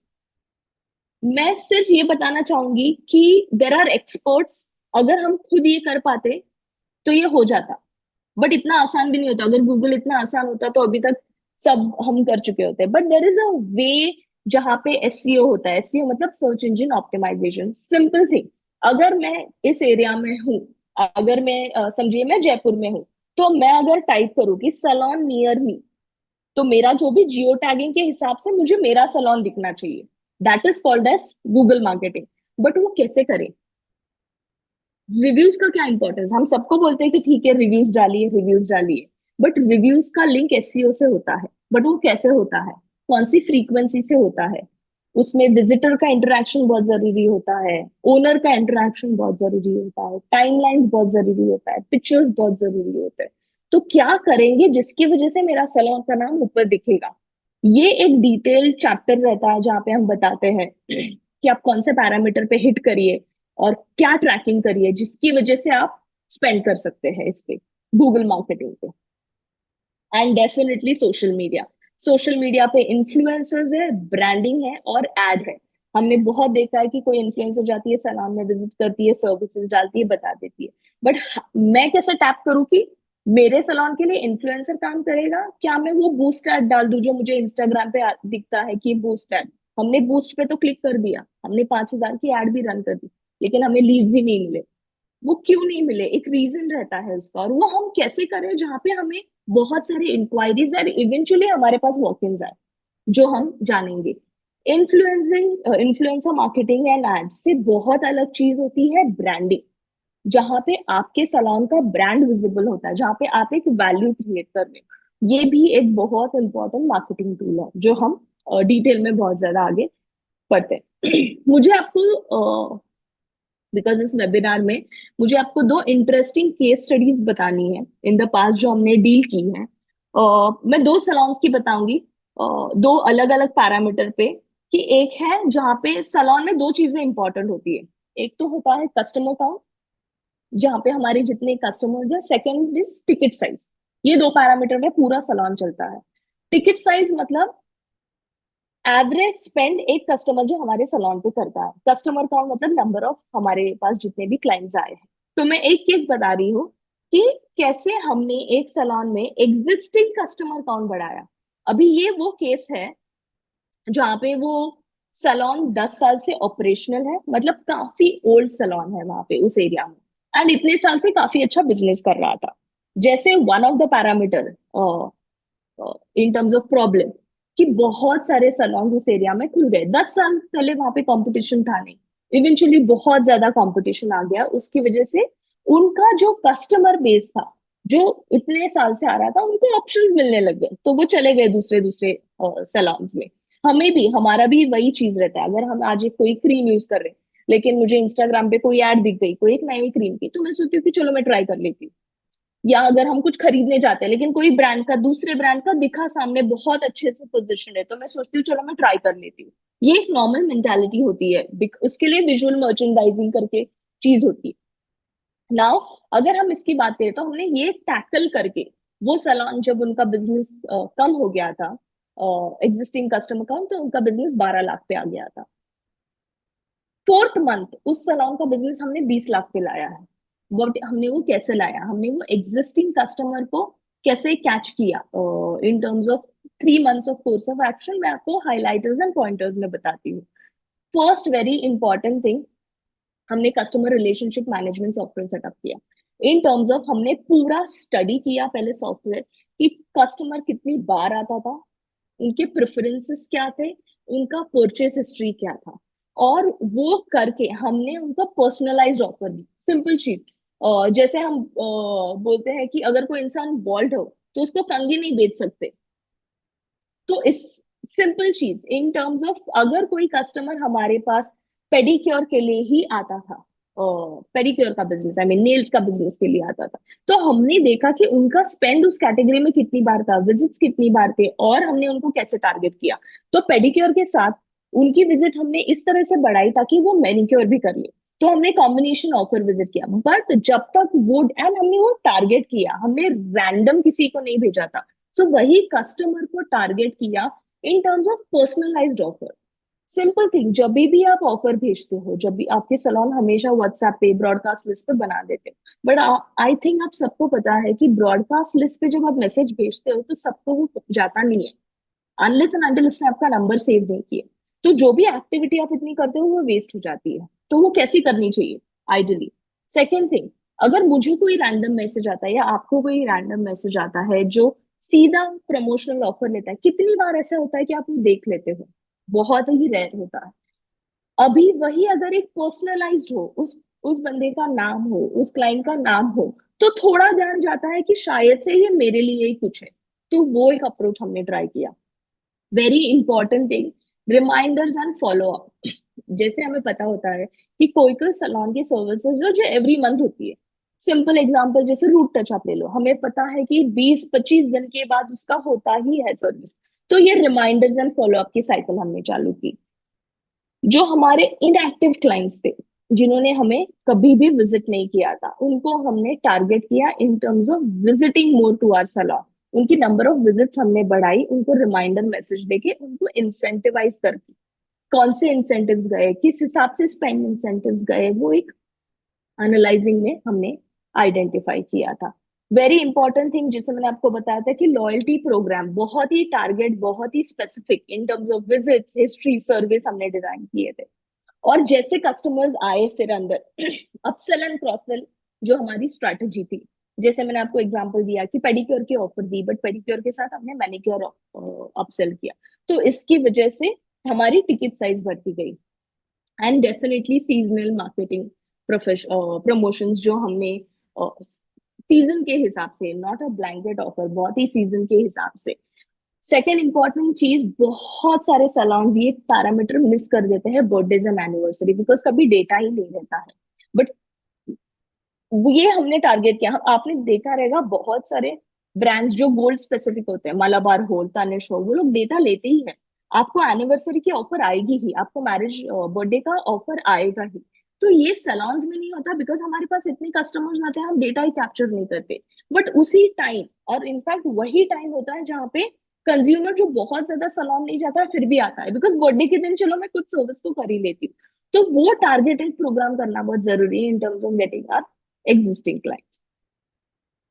मैं सिर्फ ये बताना चाहूंगी कि देर आर एक्सपर्ट्स, अगर हम खुद ये कर पाते तो ये हो जाता, बट इतना आसान भी नहीं होता। अगर गूगल इतना आसान होता तो अभी तक सब हम कर चुके होते। बट देर इज अ वे जहाँ पे एसईओ होता है। एसईओ मतलब search engine optimisation. Simple thing, अगर मैं इस एरिया में हूँ, अगर मैं समझिए मैं जयपुर में हूँ, तो मैं अगर टाइप करूँ कि सलोन नियर मी, तो मेरा जो भी जियो टैगिंग के हिसाब से मुझे मेरा सलोन दिखना चाहिए। That is called as Google marketing. But वो कैसे करें? रिव्यूज का क्या इंपॉर्टेंस, हम सबको बोलते हैं कि ठीक है रिव्यूज डालिए, रिव्यूज डालिए, बट रिव्यूज का लिंक एसईओ से होता है। बट वो कैसे होता है, कौन सी फ्रीक्वेंसी से होता है, उसमें विजिटर का इंटरेक्शन बहुत जरूरी होता है, ओनर का इंटरेक्शन बहुत जरूरी होता है, टाइमलाइंस बहुत जरूरी होता है, पिक्चर्स बहुत जरूरी होते हैं। तो क्या करेंगे जिसकी वजह से मेरा सैलून का नाम ऊपर दिखेगा। ये एक डिटेल्ड चैप्टर रहता है जहाँ पे हम बताते हैं कि आप कौन से पैरामीटर पे हिट करिए और क्या ट्रैकिंग करिए जिसकी वजह से आप स्पेंड कर सकते हैं इस पे, गूगल मार्केटिंग पे। And definitely social media. Social media पे इन्फ्लुएंसर्स है, ब्रांडिंग है और एड है। हमने बहुत देखा है कि कोई इन्फ्लुएंसर जाती है, सैलून में विजिट करती है, सर्विसेज डालती है, बता देती है। बट मैं कैसे टैप करूँ कि मेरे सैलून के लिए इन्फ्लुएंसर काम करेगा? क्या मैं वो बूस्ट एड डाल दूं जो मुझे इंस्टाग्राम पे दिखता है कि बूस्ट एड? हमने बूस्ट पे तो क्लिक कर दिया, हमने 5,000 की एड भी रन कर दी, लेकिन हमें लीड्स ही नहीं मिले। वो क्यों नहीं मिले? एक रीजन रहता है उसका, और वो हम कैसे करें जहाँ पे हमें बहुत सारी इंक्वायरीज और इवेंचुअली हमारे पास वॉक इन आए, जो हम जानेंगे। इन्फ्लुएंसर मार्केटिंग एंड एड्स से बहुत अलग चीज होती है ब्रांडिंग, जहाँ पे आपके सैलून का ब्रांड विजिबल होता है, जहाँ पे आप एक वैल्यू क्रिएट कर रहे हो। ये भी एक बहुत इंपॉर्टेंट मार्केटिंग टूल है जो हम डिटेल में बहुत ज्यादा आगे पढ़ते हैं। मुझे आपको बिकॉज इस वेबिनार में मुझे आपको दो इंटरेस्टिंग केस स्टडीज बतानी है इन द पास्ट जो हमने डील की है। मैं दो सैलून्स की बताऊंगी, दो अलग अलग पैरामीटर पे। कि एक है जहाँ पे सैलून में दो चीजें इंपॉर्टेंट होती है। एक तो होता है कस्टमर काउंट, जहाँ पे हमारे जितने कस्टमर्स हैं। Second is ticket size. ये दो पैरामीटर में पूरा सैलून चलता है। टिकट साइज मतलब एवरेज स्पेंड एक कस्टमर जो हमारे सैलून पे करता है। कस्टमर काउंट मतलब नंबर ऑफ हमारे पास जितने भी क्लाइंट्स आए हैं। तो मैं एक केस बता रही हूँ कि कैसे हमने एक सैलून में एग्जिस्टिंग कस्टमर काउंट बढ़ाया। अभी ये वो केस है जहाँ पे वो सैलून 10 साल से ऑपरेशनल है, मतलब काफी ओल्ड सैलून है वहां पे उस एरिया में, एंड इतने साल से काफी अच्छा बिजनेस कर रहा था। जैसे one of the parameter in terms of problem, कि बहुत सारे सैलून उस एरिया में खुल गए। 10 साल पहले वहां पे कंपटीशन था नहीं, इवेंचुअली बहुत ज्यादा कंपटीशन आ गया। उसकी वजह से उनका जो कस्टमर बेस था, जो इतने साल से आ रहा था, उनको ऑप्शंस मिलने लग गए, तो वो चले गए दूसरे दूसरे सैलून्स में। हमें भी, हमारा भी वही चीज रहता है। अगर हम आज एक कोई क्रीम यूज कर रहे हैं, लेकिन मुझे इंस्टाग्राम पे कोई ऐड दिख गई कोई एक नई क्रीम की, तो मैं सोचती हूँ कि चलो मैं ट्राई कर लेती हूँ। या अगर हम कुछ खरीदने जाते हैं लेकिन कोई ब्रांड का, दूसरे ब्रांड का दिखा सामने बहुत अच्छे से पोजीशन है, तो मैं सोचती हूँ चलो मैं ट्राई कर लेती हूँ। ये एक नॉर्मल मेंटालिटी होती है। उसके लिए विजुअल मर्चेंडाइजिंग करके चीज होती है। नाउ अगर हम इसकी बात करें तो हमने ये टैकल करके, वो सैलून जब उनका बिजनेस कम हो गया था, एग्जिस्टिंग कस्टमर काउंट, तो उनका बिजनेस 12 लाख पे आ गया था। फोर्थ मंथ उस सैलून का बिजनेस हमने 20 लाख पे लाया है। बट हमने वो कैसे लाया? हमने वो एग्जिस्टिंग कस्टमर को कैसे कैच किया in terms of 3 months of course of action. मैं आपको हाइलाइटर्स एंड पॉइंटर्स में बताती हूँ। फर्स्ट वेरी इंपॉर्टेंट थिंग, हमने customer relationship management software setup किया। इन टर्म्स ऑफ हमने पूरा स्टडी किया पहले सॉफ्टवेयर, कि कस्टमर कितनी बार आता था, उनके प्रेफरेंसेस क्या थे, उनका परचेस हिस्ट्री क्या था, और वो करके हमने उनका पर्सनलाइज्ड ऑफर दी। सिंपल चीज, जैसे हम बोलते हैं कि अगर कोई इंसान बॉल्ड हो तो उसको कंघी नहीं बेच सकते। तो इस सिंपल चीज इन टर्म्स ऑफ, अगर कोई कस्टमर हमारे पास पेडिक्योर के लिए ही आता था, पेडिक्योर का बिजनेस, आई मीन नेल्स का बिजनेस के लिए आता था, तो हमने देखा कि उनका स्पेंड उस कैटेगरी में कितनी बार था, विजिट्स कितनी बार थे, और हमने उनको कैसे टारगेट किया। तो पेडिक्योर के साथ उनकी विजिट हमने इस तरह से बढ़ाई ताकि वो मैनिक्योर भी कर ले। तो हमने कॉम्बिनेशन ऑफर विजिट किया, बट जब तक वो, एंड हमने वो टारगेट किया, हमने रैंडम किसी को नहीं भेजा था। सो वही कस्टमर को टारगेट किया in terms of personalised offer. Simple thing, जब भी आप ऑफर भेजते हो, जब भी आपके सैलून हमेशा व्हाट्सएप पे ब्रॉडकास्ट लिस्ट पे बना देते हो, बट आई थिंक आप सबको पता है कि ब्रॉडकास्ट लिस्ट पे जब आप मैसेज भेजते हो तो सबको वो जाता नहीं है, अनलेस एंड अनटिल उसने आपका नंबर सेव नहीं किया। तो जो भी एक्टिविटी आप इतनी करते हो वो वेस्ट हो जाती है। तो वो कैसी करनी चाहिए आइडियली? सेकेंड थिंग, अगर मुझे कोई रैंडम मैसेज आता है या आपको कोई रैंडम मैसेज आता है जो सीधा प्रमोशनल ऑफर लेता है, कितनी बार ऐसा होता है कि आप वो देख लेते हो? बहुत ही रेयर होता है। अभी वही अगर एक पर्सनलाइज्ड हो, उस बंदे का नाम हो, उस क्लाइंट का नाम हो, तो थोड़ा ध्यान जाता है कि शायद से ये मेरे लिए ही कुछ है। तो वो एक अप्रोच हमने ट्राई किया। Very important thing, reminders and follow up. जैसे हमें पता होता है कि कोई कोई सैलून की सर्विसेज जो एवरी मंथ होती है। सिंपल एग्जांपल, जैसे रूट टच आप ले लो, हमें पता है कि 20-25 दिन के बाद उसका होता ही है सर्विस। तो ये रिमाइंडर्स एंड फॉलो अप की साइकिल हमने चालू की। जो हमारे इनएक्टिव क्लाइंट्स थे, जिन्होंने हमें कभी भी विजिट नहीं किया था, उनको हमने टारगेट किया in terms of visiting more to our salon. उनकी नंबर ऑफ विजिट्स हमने बढ़ाई, उनको रिमाइंडर मैसेज देके उनको इंसेंटिवाइज करके, कौन से इंसेंटिव्स गए, किस हिसाब से स्पेंड इंसेंटिव्स गए, वो एक एनालाइजिंग में हमने आइडेंटिफाई किया था। वेरी इंपॉर्टेंट थिंग जिसे मैंने आपको बताया था कि लॉयल्टी प्रोग्राम बहुत ही टारगेट, बहुत ही specific in terms of visits, history, service हमने डिजाइन किए थे। और जैसे कस्टमर्स आए फिर अंदर अपसेल एंड क्रॉससेल जो हमारी स्ट्रैटेजी थी, जैसे मैंने आपको एग्जांपल दिया कि पेडिक्योर की ऑफर दी, बट पेडिक्योर के साथ हमने मैनिक्योर अपसेल किया, तो इसकी वजह से हमारी टिकट साइज बढ़ती गई। And definitely seasonal marketing promotions जो हमने सीजन के हिसाब से, नॉट अ ब्लैंकेट ऑफर, बहुत ही सीजन के हिसाब से। सेकेंड इंपॉर्टेंट चीज, बहुत सारे सैलून्स ये पैरामीटर मिस कर देते हैं, बर्थडेज एंड एनिवर्सरी, बिकॉज कभी डेटा ही नहीं रहता है। बट ये हमने टारगेट किया। आपने देखा रहेगा बहुत सारे ब्रांड्स जो गोल्ड स्पेसिफिक होते हैं, मलाबार हो, तनिष हो, वो लोग डेटा लेते ही है। आपको एनिवर्सरी की ऑफर आएगी ही, आपको मैरिज बर्थडे का ऑफर आएगा ही। तो ये सैलून्स में नहीं होता, बिकॉज हमारे पास इतने कस्टमर्स आते हैं, हम डेटा ही कैप्चर नहीं करते। बट उसी टाइम, और इनफैक्ट वही टाइम होता है जहाँ पे कंज्यूमर जो बहुत ज्यादा सैलून नहीं जाता है फिर भी आता है, बिकॉज बर्थडे के दिन चलो मैं कुछ सर्विस तो कर ही लेती हूँ। तो वो टारगेटेड प्रोग्राम करना बहुत जरूरी है in terms of getting our existing client.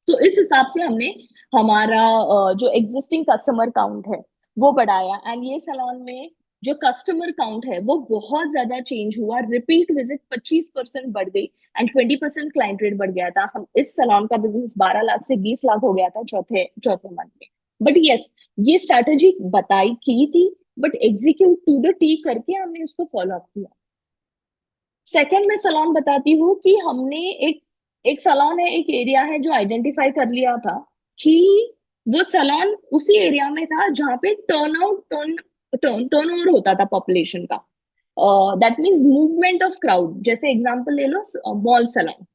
तो इस हिसाब से हमने हमारा जो एग्जिस्टिंग कस्टमर काउंट है वो बढ़ाया। एंड ये सैलून में जो कस्टमर काउंट है वो बहुत ज्यादा चेंज हुआ। रिपीट विजिट 25% बढ़ गई एंड 20% क्लाइंट रेट बढ़ गया था। हम इस सैलून का बिजनेस 12 लाख से 20 लाख हो गया था चौथे चौथे मंथ में। बट यस, ये स्ट्रैटेजी बताई की थी, but execute to the T करके हमने उसको फॉलो अप किया। सेकंड मैं सैलून बताती हूँ कि हमने एक एक सैलून है, एक एरिया है जो आइडेंटिफाई कर लिया था कि वो सैलून उसी एरिया में था जहाँ पे टर्नओवर होता था पॉपुलेशन का। That means movement of crowd. जैसे एग्जांपल ले लो, मॉल सैलून,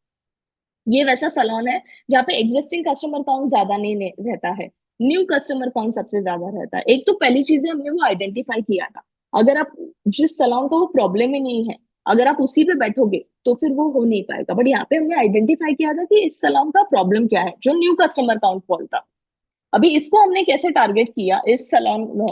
ये वैसा सैलून है जहाँ पे एग्जिस्टिंग कस्टमर काउंट ज्यादा नहीं रहता है, न्यू कस्टमर काउंट सबसे ज्यादा रहता है। एक तो पहली चीज है, हमने वो आइडेंटिफाई किया था। अगर आप जिस सैलून का वो प्रॉब्लम ही नहीं है, अगर आप उसी पे बैठोगे तो फिर वो हो नहीं पाएगा। बट यहाँ पे हमने आइडेंटिफाई किया था कि इस सैलून का प्रॉब्लम क्या है, जो न्यू कस्टमर काउंट फॉल था। अभी इसको हमने कैसे टारगेट किया इस सैलून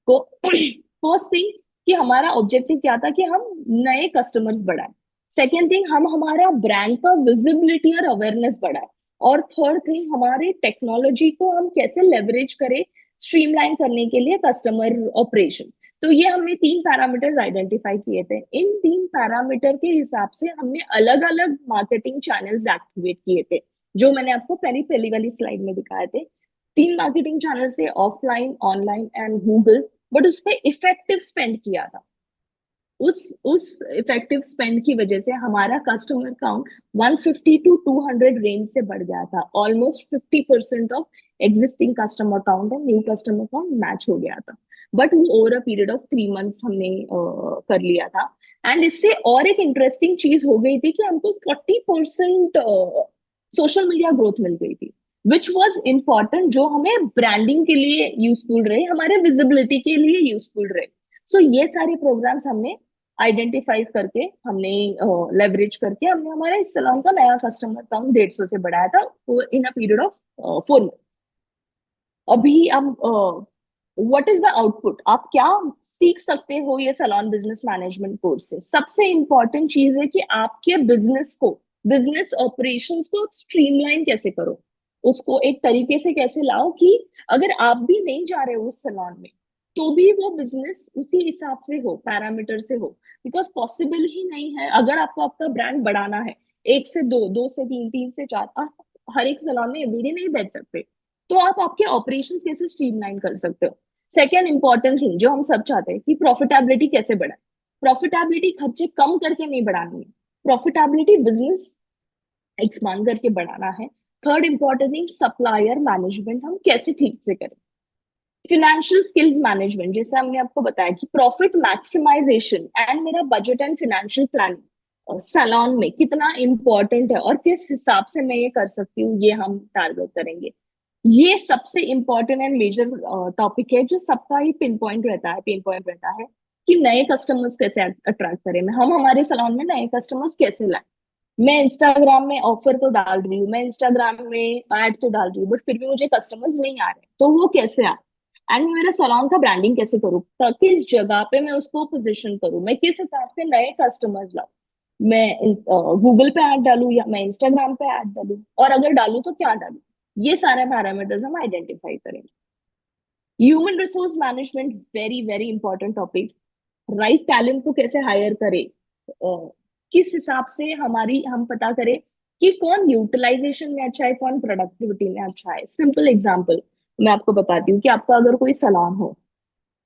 को फर्स्ट थिंग कि हमारा ऑब्जेक्टिव क्या था कि हम नए कस्टमर्स बढ़ाएं। सेकेंड थिंग, हम हमारा ब्रांड का विजिबिलिटी और अवेयरनेस बढ़ाएं। और थर्ड थिंग, हमारे टेक्नोलॉजी को हम कैसे लेवरेज करें स्ट्रीमलाइन करने के लिए कस्टमर ऑपरेशन। तो ये हमने तीन पैरामीटर्स आइडेंटिफाई किए थे। इन तीन पैरामीटर के हिसाब से हमने अलग अलग मार्केटिंग चैनल्स एक्टिवेट किए थे, जो मैंने आपको पहली पहली वाली स्लाइड में दिखाए थे। तीन मार्केटिंग चैनल थे, offline, online and Google. But उस पर इफेक्टिव स्पेंड किया था। उस इफेक्टिव स्पेंड की वजह से हमारा कस्टमर काउंट 150 टू 200 रेंज से बढ़ गया था। Almost 50% of existing customer count और न्यू कस्टमर काउंट मैच हो गया था। बट वो over a period of 3 months हमने कर लिया था। एंड इससे और एक इंटरेस्टिंग चीज हो गई थी कि हमको 40% सोशल मीडिया ग्रोथ मिल गई थी, विच वॉज इम्पॉर्टेंट, जो हमें ब्रांडिंग के लिए यूजफुल रहे, हमारे विजिबिलिटी के लिए यूजफुल रहे। सो ये सारे प्रोग्राम्स हमने आइडेंटिफाई करके, हमने लेवरेज करके, हमने हमारे इस सैलून का नया कस्टमर काउंट 150 से बढ़ाया था इन अ पीरियड ऑफ 4 मंथ। अभी अब व्हाट इज द आउटपुट, आप क्या सीख सकते हो ये सैलून बिजनेस मैनेजमेंट कोर्स से? सबसे इंपॉर्टेंट चीज है कि आपके बिजनेस को, बिजनेस ऑपरेशंस को स्ट्रीमलाइन कैसे करो, उसको एक तरीके से कैसे लाओ कि अगर आप भी नहीं जा रहे हो उस सैलून में तो भी वो बिजनेस उसी हिसाब से हो, पैरामीटर से हो। बिकॉज पॉसिबल ही नहीं है, अगर आपको आपका ब्रांड बढ़ाना है, एक से दो, दो से तीन, तीन से चार, आप हर एक सैलून में एवरीडे नहीं बैठ सकते। तो आप आपके ऑपरेशंस कैसे स्ट्रीमलाइन कर सकते हो? सेकेंड इंपॉर्टेंट थिंग जो हम सब चाहते हैं कि प्रॉफिटेबिलिटी कैसे बढ़ाए। प्रॉफिटेबिलिटी खर्चे कम करके नहीं बढ़ानी है, प्रॉफिटेबिलिटी बिजनेस एक्सपांड करके बढ़ाना है। Third important thing, supplier management हम कैसे ठीक से करें। फिनेंशियल स्किल्स मैनेजमेंट, जैसे हमने आपको बताया कि प्रॉफिट मैक्सिमाइजेशन एंड मेरा budget and financial planning salon में कितना इंपॉर्टेंट है और किस हिसाब से मैं ये कर सकती हूँ, ये हम टारगेट करेंगे। ये सबसे इंपॉर्टेंट एंड मेजर टॉपिक है जो सबका ही पिन पॉइंट रहता है, पिन पॉइंट रहता है कि नए कस्टमर्स कैसे अट्रैक्ट करें, हम हमारे सैलून में नए कस्टमर्स कैसे लाएं। मैं इंस्टाग्राम में ऑफर तो डाल रही हूँ, मैं इंस्टाग्राम में ऐड तो डाल रही हूँ, बट फिर भी मुझे कस्टमर्स नहीं आ रहे, तो वो कैसे आए? एंड मेरा सलून का ब्रांडिंग कैसे करूँ, किस जगह पे मैं उसको पोजीशन करूँ, मैं किस हिसाब से नए कस्टमर्स लाऊं? मैं गूगल पे ऐड डालूं या मैं इंस्टाग्राम पे ऐड डालूं, और अगर डालूं तो क्या डालूं? ये सारे पैरामीटर्स हम आइडेंटिफाई करेंगे। Human resource management, very very important topic. Right talent को कैसे हायर करें, किस हिसाब से हमारी हम पता करें कि कौन यूटिलाइजेशन में अच्छा है, कौन प्रोडक्टिविटी में अच्छा है। सिंपल एग्जांपल मैं आपको बताती हूँ कि आपका अगर कोई सलून हो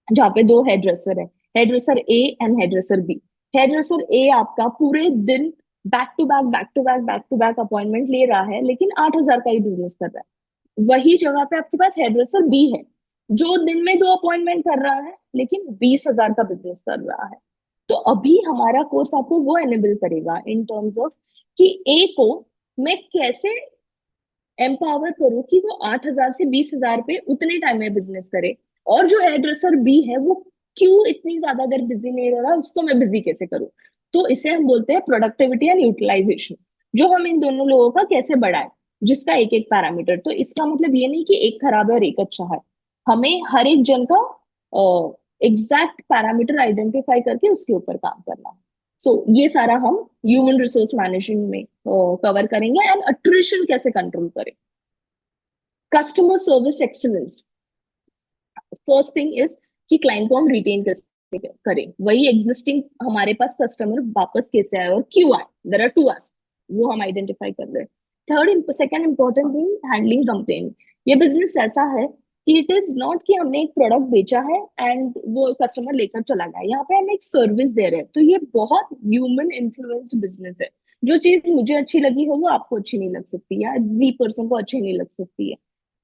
जहाँ पे दो हेयर ड्रेसर है, hairdresser A and hairdresser B. Hairdresser A आपका पूरे दिन बैक टू बैक अपॉइंटमेंट ले रहा है, लेकिन 8,000 का ही बिजनेस कर रहा है। वही जगह पे आपके पास हेयर ड्रेसर बी है, जो दिन में दो अपॉइंटमेंट कर रहा है, लेकिन 20,000 का बिजनेस कर रहा है। तो अभी हमारा कोर्स आपको वो एनेबल करेगा इन टर्म्स ऑफ कि ए को मैं कैसे एम्पावर करूँ कि वो 8,000 से 20,000 पे उतने टाइम में बिजनेस करे, और जो हेयर ड्रेसर बी है वो क्यों इतनी ज्यादा देर बिजी नहीं रह रहा, उसको मैं बिजी कैसे करूँ। तो इसे हम बोलते हैं प्रोडक्टिविटी एंड यूटिलाइजेशन, जो हम इन दोनों लोगों का कैसे बढ़ाए, जिसका एक एक पैरामीटर। तो इसका मतलब ये नहीं कि एक खराब है और एक अच्छा है, हमें हर एक जन का एग्जैक्ट पैरामीटर आइडेंटिफाई करके उसके ऊपर काम करना है। सो ये सारा हम ह्यूमन रिसोर्स मैनेजमेंट में कवर करेंगे। एंड अट्रिशन कैसे कंट्रोल करें, customer service excellence. First thing is कि क्लाइंट को हम रिटेन कैसे करें, वही एग्जिस्टिंग हमारे पास कस्टमर वापस कैसे आए और क्यों आए, देयर आर टू आस्क, वो हम आइडेंटिफाई कर रहे हैं। Third second important thing, handling complain. ये बिजनेस ऐसा है कि इट इज नॉट कि हमने एक प्रोडक्ट बेचा है एंड वो कस्टमर लेकर चला गया, यहाँ पे हम एक सर्विस दे रहे हैं। तो ये बहुत ह्यूमन इन्फ्लुएंस्ड बिजनेस है। जो चीज मुझे अच्छी लगी हो वो आपको अच्छी नहीं लग सकती, या जी पर्सन को अच्छी नहीं लग सकती है।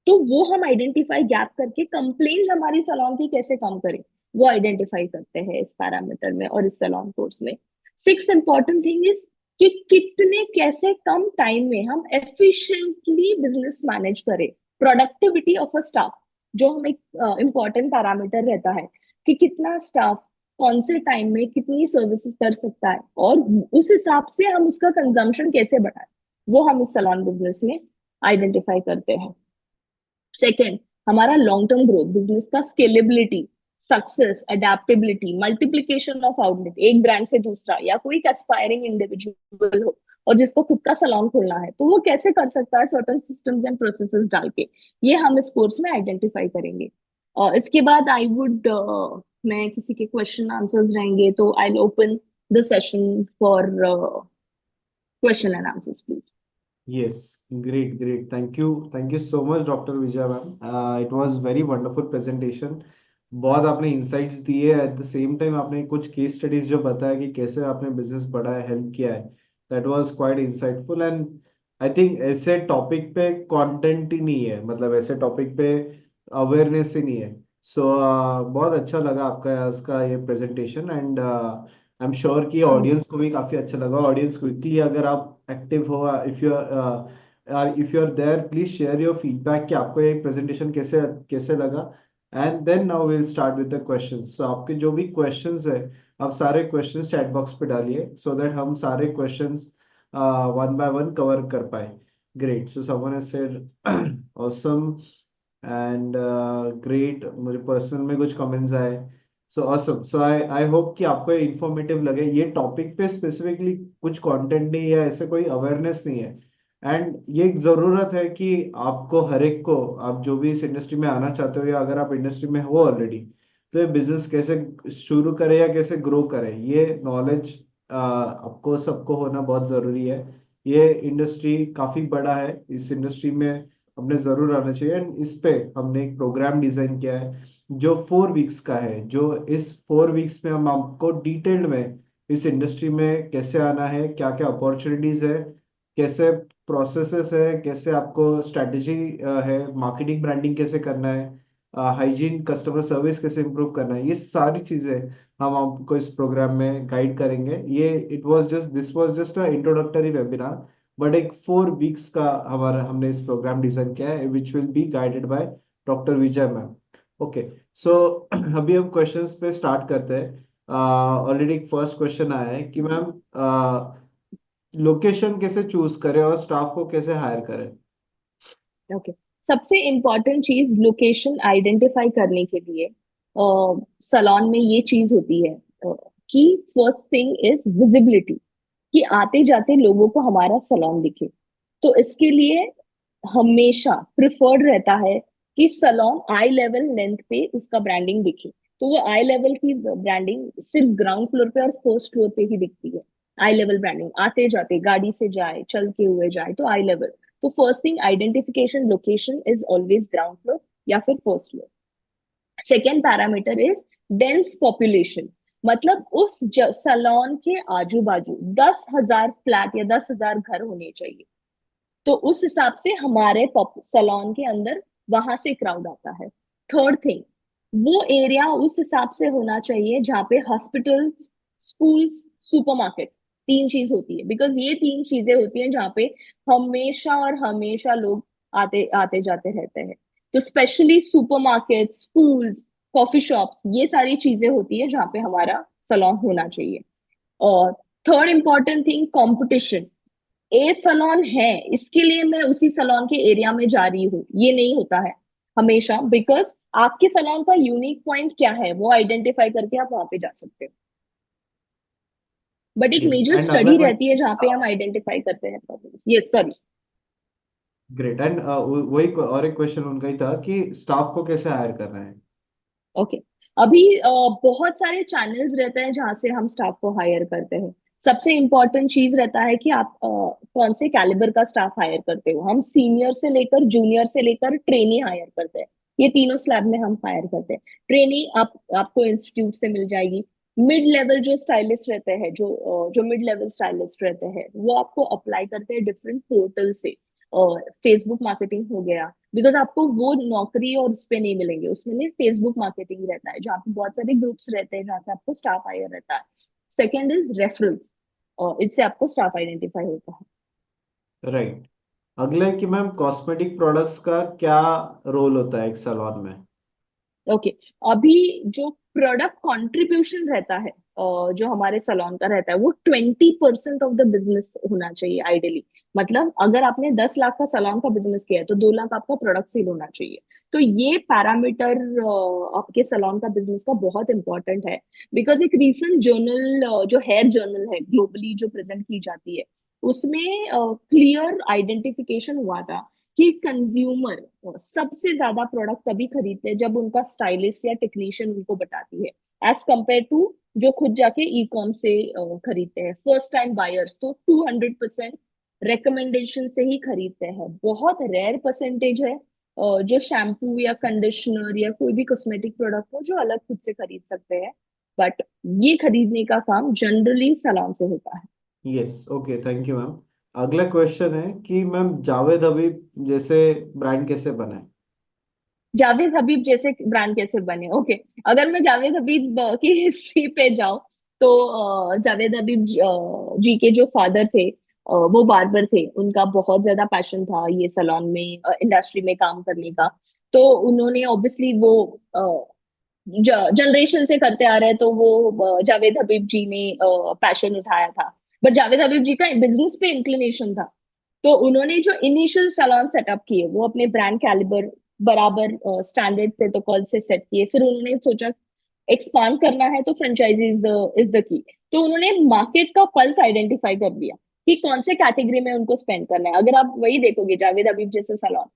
तो वो हम आइडेंटिफाई गैप करके कंप्लेन हमारी सलोन की कैसे कम करें, वो आइडेंटिफाई करते हैं इस पैरामीटर में और इस सलोन कोर्स में। सिक्स इंपॉर्टेंट थिंग इज कि कितने कैसे कम टाइम में हम एफिशिएंटली बिजनेस मैनेज करें, प्रोडक्टिविटी ऑफ अ स्टाफ, जो हम एक इम्पॉर्टेंट पैरामीटर रहता है कि कितना स्टाफ कौन से टाइम में कितनी सर्विसेज कर सकता है, और उस हिसाब से हम उसका कंजम्पशन कैसे बढ़ाएं, वो हम इस सलोन बिजनेस में आइडेंटिफाई करते हैं। सेकेंड, हमारा लॉन्ग टर्म ग्रोथ, बिजनेस का scalability, success, adaptability, multiplication of outlet, एक ब्रांड से दूसरा, या कोई एस्पायरिंग इंडिविजुअल हो और जिसको खुद का सलून खोलना है, तो वो कैसे कर सकता है सर्टन सिस्टम्स एंड प्रोसेसेस डाल के, ये हम इस कोर्स में आइडेंटिफाई करेंगे। और इसके बाद आई वुड मैं किसी के क्वेश्चन आंसर्स रहेंगे तो I open the session for question and answers please. Yes, great, great. Thank you so much, Dr. Vijay ma'am. It was very wonderful presentation. बहुत आपने इंसाइट्स दिए, एट द सेम टाइम आपने कुछ केस स्टडीज जो बताया कि कैसे आपने बिजनेस बढ़ाया, हेल्प किया है, that was quite insightful. And I think ऐसे टॉपिक पे कंटेंट ही नहीं है, मतलब ऐसे टॉपिक पे अवेयरनेस ही नहीं है। सो बहुत अच्छा लगा आपका आज का ये presentation. And I am sure कि ऑडियंस को भी काफी अच्छा लगा। ऑडियंस क्विकली अगर आप एक्टिव हो, if you are there, please share your feedback कि आपको ये प्रेजेंटेशन कैसे कैसे लगा। And then now will start with the questions. So आपके जो भी क्वेश्चंस है, आप सारे क्वेश्चंस चैट बॉक्स पे डालिए, सो दैट हम सारे questions one by one cover कर पाए। Great, so someone has said awesome and great. मुझे पर्सनल में कुछ कमेंट्स आए, so awesome. So I I hope कि आपको ये इंफॉर्मेटिव लगे। ये टॉपिक पे स्पेसिफिकली कुछ कंटेंट नहीं है, ऐसे कोई अवेयरनेस नहीं है। एंड ये एक जरूरत है कि आपको हर एक को, आप जो भी इस इंडस्ट्री में आना चाहते हो या अगर आप इंडस्ट्री में हो ऑलरेडी, तो ये बिजनेस कैसे शुरू करें या कैसे ग्रो करें, ये नॉलेज आपको सबको होना बहुत जरूरी है। ये इंडस्ट्री काफी बड़ा है, इस इंडस्ट्री में हमने जरूर आना चाहिए। एंड इस पे हमने एक प्रोग्राम डिजाइन किया है जो 4 वीक्स का है, जो इस 4 वीक्स में हम आपको डिटेल्ड में इस इंडस्ट्री में कैसे आना है, क्या क्या अपॉर्चुनिटीज है, कैसे प्रोसेसेस है, कैसे आपको स्ट्रेटेजी है, मार्केटिंग ब्रांडिंग कैसे करना है, हाइजीन कस्टमर सर्विस कैसे इंप्रूव करना है, ये सारी चीजें हम आपको इस प्रोग्राम में गाइड करेंगे। ये this was just a introductory webinar, but एक 4 वीक्स का हमारा हमने इस प्रोग्राम डिजाइन किया है, which will be guided by doctor Vijay ma'am. Okay, so अभी हम क्वेश्चंस पे स्टार्ट करते हैं। ऑलरेडी एक फर्स्ट क्वेश्चन आया है कि मैम लोकेशन कैसे चूज करें और स्टाफ को कैसे हायर करें? ओके, सबसे इम्पोर्टेंट चीज लोकेशन आइडेंटिफाई करने के लिए सलोन में ये चीज होती है कि फर्स्ट थिंग इज विजिबिलिटी, कि आते जाते लोगों को हमारा सलोन दिखे। तो इसके लिए हमेशा प्रिफर्ड रहता है कि सलोन आई लेवल लेंथ पे उसका ब्रांडिंग दिखे। तो वो आई लेवल की ब्रांडिंग सिर्फ ग्राउंड फ्लोर पे और फर्स्ट फ्लोर पे ही दिखती है। आई लेवल ब्रांडिंग, आते जाते गाड़ी से जाए चल के हुए जाए तो आई लेवल। तो first thing identification location is always ground floor या फिर first floor. Second parameter is dense population, मतलब उस सलोन के आजू बाजू 10,000 फ्लैट या 10,000 घर होने चाहिए। तो उस हिसाब से हमारे सलोन के अंदर वहां से क्राउड आता है। थर्ड थिंग, वो एरिया उस हिसाब से होना चाहिए जहाँ पे हॉस्पिटल्स, स्कूल्स, सुपरमार्केट, तीन चीज होती है, बिकॉज ये तीन चीजें होती हैं जहाँ पे हमेशा और हमेशा लोग आते आते जाते रहते हैं। तो specially supermarket, schools, coffee shops, ये सारी चीजें होती है जहाँ पे हमारा सलोन होना चाहिए। और थर्ड इंपॉर्टेंट थिंग, कंपटीशन। ए सलोन है, इसके लिए मैं उसी सलोन के एरिया में जा रही हूँ, ये नहीं होता है हमेशा, बिकॉज आपके सलोन का यूनिक पॉइंट क्या है वो आइडेंटिफाई करके आप वहां पे जा सकते हो। बट एक यस, मेजर एंड अगला स्टडी रहती है क्वेश्चन। जहाँ पे हम आइडेंटिफाई करते हैं problems. Yes, sorry. Great. And वही और एक क्वेश्चन उनका ही था कि स्टाफ को कैसे हायर कर रहे हैं? ओके, अभी बहुत सारे चैनल्स रहते हैं जहाँ से हम स्टाफ को हायर करते हैं। सबसे इम्पोर्टेंट चीज रहता है कि आप कौन से कैलिबर का स्टाफ हायर करते हो। हम सीनियर से लेकर जूनियर से लेकर ट्रेनी हायर करते हैं, ये तीनों स्लैब में हम हायर करते हैं। ट्रेनी आपको इंस्टीट्यूट से मिल जाएगी। मिड लेवल जो स्टाइलिस्ट रहते हैं, जो मिड लेवल स्टाइलिस्ट रहते हैं, वो आपको अप्लाई करते हैं डिफरेंट पोर्टल से। और फेसबुक मार्केटिंग हो गया, बिकॉज आपको वो नौकरी और उस पे नहीं मिलेंगे, उसमें नहीं, फेसबुक मार्केटिंग रहता है जहाँ पे बहुत सारे ग्रुप्स रहते हैं जहाँ से आपको स्टाफ हायर रहता है। सेकेंड इज रेफरल्स, और इससे आपको स्टाफ आइडेंटिफाई होता है। राइट। अगला है कि मैम कॉस्मेटिक प्रोडक्ट्स का क्या रोल होता है एक सैलून में? ओके, अभी जो प्रोडक्ट कंट्रीब्यूशन रहता है, जो हमारे सलोन का रहता है, वो 20% ऑफ द बिजनेस होना चाहिए आइडियली। मतलब अगर आपने 10 लाख का सलोन का बिजनेस किया है तो 2 लाख आपका प्रोडक्ट सेल होना चाहिए। तो ये पैरामीटर आपके सलोन का बिजनेस का बहुत इंपॉर्टेंट है। बिकॉज एक रीसेंट जर्नल, जो हेयर जर्नल है ग्लोबली जो प्रेजेंट की जाती है, उसमें क्लियर आइडेंटिफिकेशन हुआ था कि कंज्यूमर सबसे ज्यादा प्रोडक्ट तभी खरीदते हैं जब उनका स्टाइलिस्ट या टेक्नीशियन उनको बताती है, एज कंपेयर टू जो खुद जाके ई कॉम से खरीदते हैं। फर्स्ट टाइम बायर्स तो 200% रिकमेंडेशन से ही खरीदते हैं। बहुत रेयर परसेंटेज है जो शैम्पू या कंडीशनर या कोई भी कॉस्मेटिक प्रोडक्ट हो जो अलग खुद से खरीद सकते हैं। बट ये खरीदने का काम जनरली सलोन से होता है। Yes, okay, thank you ma'am. अगला क्वेश्चन है कि मैम जावेद हबीब जैसे ब्रांड कैसे बने? जावेद हबीब जैसे ब्रांड कैसे बने? ओके, अगर मैं जावेद हबीब की हिस्ट्री पे जाऊं तो जावेद हबीब जी के जो फादर थे, वो बार्बर थे। उनका बहुत ज्यादा पैशन था ये सलोन में, इंडस्ट्री में काम करने का। तो उन्होंने ऑब्वियसली वो जनरेशन से करते आ रहे हैं, तो वो जावेद हबीब जी ने पैशन उठाया था। बट जावेद हबीब जी का बिजनेस पे इंक्लिनेशन था। तो उन्होंने जो इनिशियल सैलून सेटअप किए वो अपने ब्रांड कैलिबर बराबर स्टैंडर्ड प्रोटोकॉल से सेट किए। फिर उन्होंने सोचा एक्सपांड करना है तो फ्रेंचाइजी इज द की। तो उन्होंने मार्केट का पल्स आइडेंटिफाई कर लिया कि कौन से कैटेगरी में उनको स्पेंड करना है। अगर आप वही देखोगे जावेद हबीब जैसे सैलून,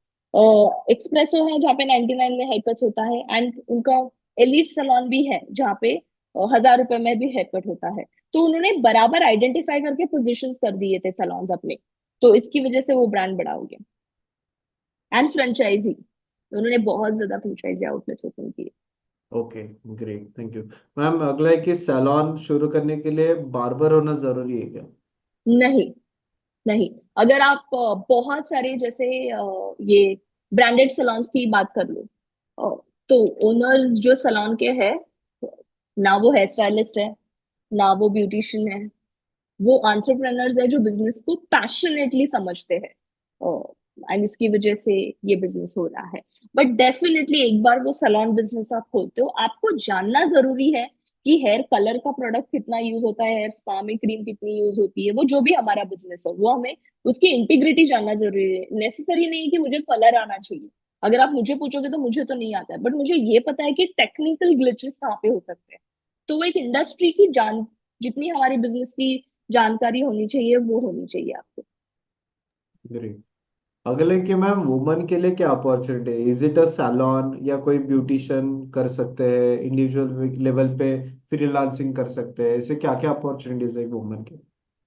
एक्सप्रेसो है जहाँ पे 99 में हेयर कट होता है, एंड उनका एलिट सैलून भी है जहाँ पे 1,000 रुपए में भी हेयर कट होता है। तो उन्होंने बराबर आइडेंटिफाई करके पोजीशंस कर दिए थे सैलून्स अपने। तो इसकी वजह से वो ब्रांड बड़ा हो गया। एंड फ्रेंचाइजी, उन्होंने बहुत ज्यादा फ्रेंचाइजी आउटलेट्स ओपन किए। Okay, great, thank you. Ma'am अगला है कि सैलून शुरू करने के लिए बार्बर होना जरूरी है क्या? नहीं, नहीं। अगर आप बहुत सारे जैसे ये ब्रांडेड सलोन्स की बात कर लो, तो ओनर्स जो सलोन के हैं, ना वो हेयर स्टाइलिस्ट है, ना वो ब्यूटिशियन है, वो एंटरप्रेन्योर्स है जो बिजनेस को पैशनेटली समझते हैं। एंड इसकी वजह से ये बिजनेस हो रहा है। बट डेफिनेटली एक बार वो सलोन बिजनेस आप खोलते हो, आपको जानना जरूरी है कि हेयर कलर का प्रोडक्ट कितना यूज होता है, हेयर स्पा में क्रीम कितनी यूज होती है, वो जो भी हमारा बिजनेस है वो हमें उसकी इंटीग्रिटी जानना जरूरी है। नेसेसरी नहीं है कि मुझे कलर आना चाहिए। अगर आप मुझे पूछोगे तो मुझे तो नहीं आता है, बट मुझे ये पता है कि टेक्निकल ग्लिचेस कहाँ पे हो सकते हैं। तो वो एक इंडस्ट्री की जान, जितनी हमारी बिजनेस की जानकारी होनी चाहिए वो होनी चाहिए आपको। ग्रेट। अगले कि मैम वुमन के लिए क्या अपॉर्चुनिटी है? इज इट अ सैलॉन या कोई ब्यूटिशियन कर सकते हैं इंडिविजुअल लेवल पे, फ्रीलांसिंग कर सकते हैं, ऐसे क्या क्या अपॉर्चुनिटीज है वुमन के?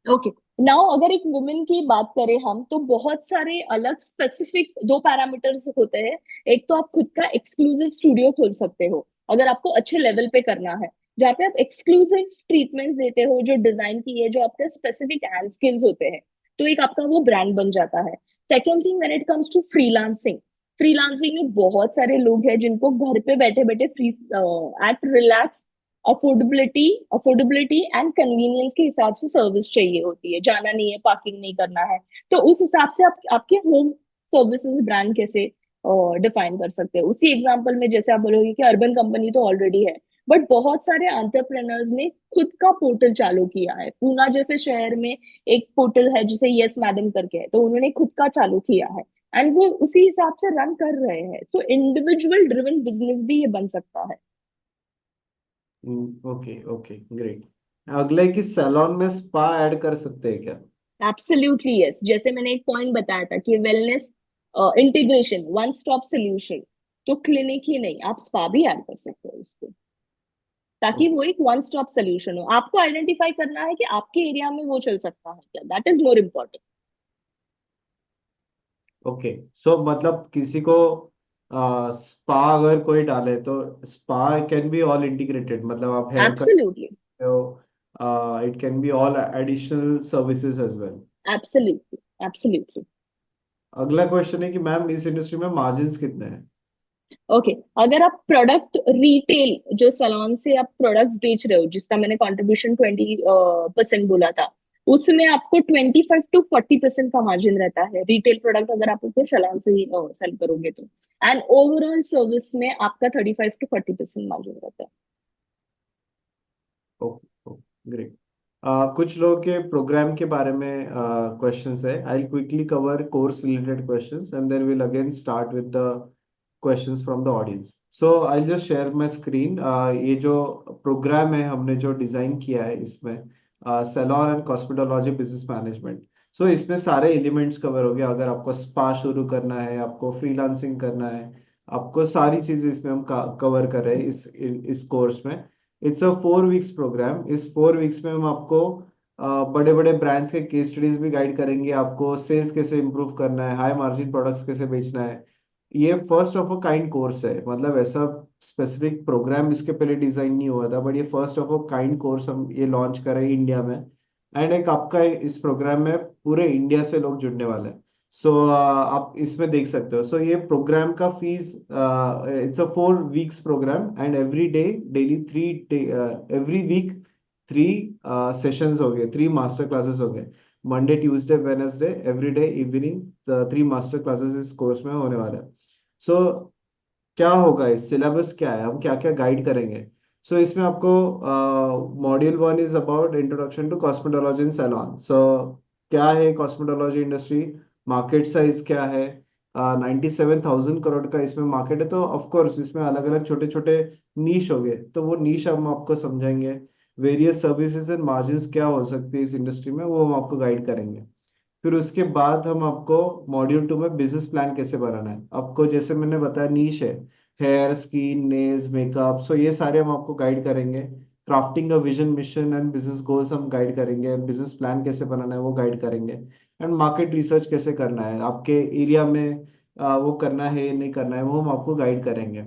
ओके, नाउ अगर एक वुमेन की बात करें हम, तो बहुत सारे अलग स्पेसिफिक दो पैरामीटर्स होते हैं। एक तो आप खुद का एक्सक्लूसिव स्टूडियो खोल सकते हो अगर आपको अच्छे लेवल पे करना है, जहाँ पे आप एक्सक्लूसिव ट्रीटमेंट्स देते हो जो डिजाइन की है, जो आपके स्पेसिफिक हैंड स्किल्स होते हैं। तो एक आपका वो ब्रांड बन जाता है। Second thing, when it comes to freelancing, freelancing में बहुत सारे लोग हैं जिनको घर पे बैठे बैठे free at relax affordability affordability and convenience के हिसाब से सर्विस चाहिए होती है, जाना नहीं है, पार्किंग नहीं करना है। तो उस हिसाब से आप आपके होम सर्विसेज ब्रांड कैसे डिफाइन कर सकते हैं। उसी एग्जांपल में जैसे आप बोलोगे कि अर्बन कंपनी तो ऑलरेडी है, बट बहुत सारे एंटरप्रेनर्स ने खुद का पोर्टल चालू किया है। पूना जैसे शहर में एक पोर्टल है जिसे यस मैडम करके है, तो उन्होंने खुद का चालू किया है एंड वो उसी हिसाब से रन कर रहे हैं। सो इंडिविजुअल ड्रिवन बिजनेस भी ये बन सकता है। Okay okay great. अगले कि सैलॉन में स्पा ऐड कर सकते हैं क्या? एब्सोल्युटली यस, जैसे मैंने एक पॉइंट बताया था कि wellness integration, one stop solution. तो क्लिनिक ही नहीं, आप स्पा भी ऐड कर सकते हो उसको, ताकि वो एक वन स्टॉप सोल्यूशन हो। आपको आइडेंटिफाई करना है कि आपके एरिया में वो चल सकता है क्या, that is more important. Okay, so मतलब किसी को स्पा अगर कोई डाले तो spa can be all integrated, मतलब आप हेयर कट एब्सोल्युटली, हो, it can be all additional services as well. Absolutely, absolutely. अगला क्वेश्चन है कि मैम इस इंडस्ट्री में मार्जिन्स कितने हैं? ओके, अगर आप प्रोडक्ट रिटेल, जो सलोन से आप प्रोडक्ट्स बेच रहे हो, जिसका मैंने कंट्रीब्यूशन 20% बोला था, उसमें आपको 25 to 40% का मार्जिन रहता है। रिटेल प्रोडक्ट अगर आप अपने सलोन से ही सेल करोगे तो। एंड ओवरऑल सर्विस में आपका 35 to 40% मार्जिन रहता है। Okay great. कुछ लोगों के प्रोग्राम के बारे में क्वेश्चंस है। I quickly cover course related questions and then will again start with the questions from the audience. So I just share my screen. ये जो प्रोग्राम है हमने जो डिजाइन किया है इसमें salon and cosmetology business management. So इसमें सारे एलिमेंट्स कवर हो गया। अगर आपको स्पा शुरू करना है, आपको फ्रीलांसिंग करना है, आपको सारी चीजें इसमें हम कवर कर रहे हैं इस कोर्स में। It's a 4 weeks program. इस 4 वीक्स में हम आपको बड़े बड़े ब्रांड्स के केस स्टडीज भी गाइड करेंगे, आपको सेल्स कैसे इंप्रूव करना है, हाई मार्जिन प्रोडक्ट्स कैसे बेचना है। ये first of a kind course है, मतलब ऐसा स्पेसिफिक प्रोग्राम इसके पहले डिजाइन नहीं हुआ था, बट ये first of a kind course हम ये लॉन्च कर रहे हैं इंडिया में। एंड एक आपका इस प्रोग्राम में पूरे इंडिया से लोग जुड़ने वाले हैं। सो आप इसमें देख सकते हो। सो ये प्रोग्राम का fees, it's a 4 weeks program and every day, daily 3 day, every week 3 sessions हो गए, 3 मास्टर क्लासेस हो गए। Monday Tuesday Wednesday every day evening 3 master classes इस कोर्स में होने वाले हैं। सो क्या होगा, इस सिलेबस क्या है, हम क्या क्या गाइड करेंगे? सो इसमें आपको module 1 is about introduction to cosmetology in salon. So क्या है कॉस्मेटोलॉजी इंडस्ट्री, मार्केट साइज क्या है? 97,000 करोड़ का इसमें मार्केट है। तो ऑफ कोर्स इसमें अलग अलग छोटे छोटे नीश हो गए, तो वो नीश हम आपको समझाएंगे। वेरियस सर्विसेज एंड मार्जिन्स क्या हो सकती है इस इंडस्ट्री में, वो हम आपको गाइड करेंगे। फिर उसके बाद हम आपको मॉड्यूल 2 में बिजनेस प्लान कैसे बनाना है, आपको जैसे मैंने बताया नीश है, हेयर, स्किन, नेल्स, मेकअप, सो ये सारे हम आपको गाइड करेंगे। Crafting a vision, mission and business goals हम गाइड करेंगे। बिजनेस प्लान कैसे बनाना है वो गाइड करेंगे। एंड मार्केट रिसर्च कैसे करना है आपके एरिया में, वो करना है नहीं करना है, वो हम आपको गाइड करेंगे।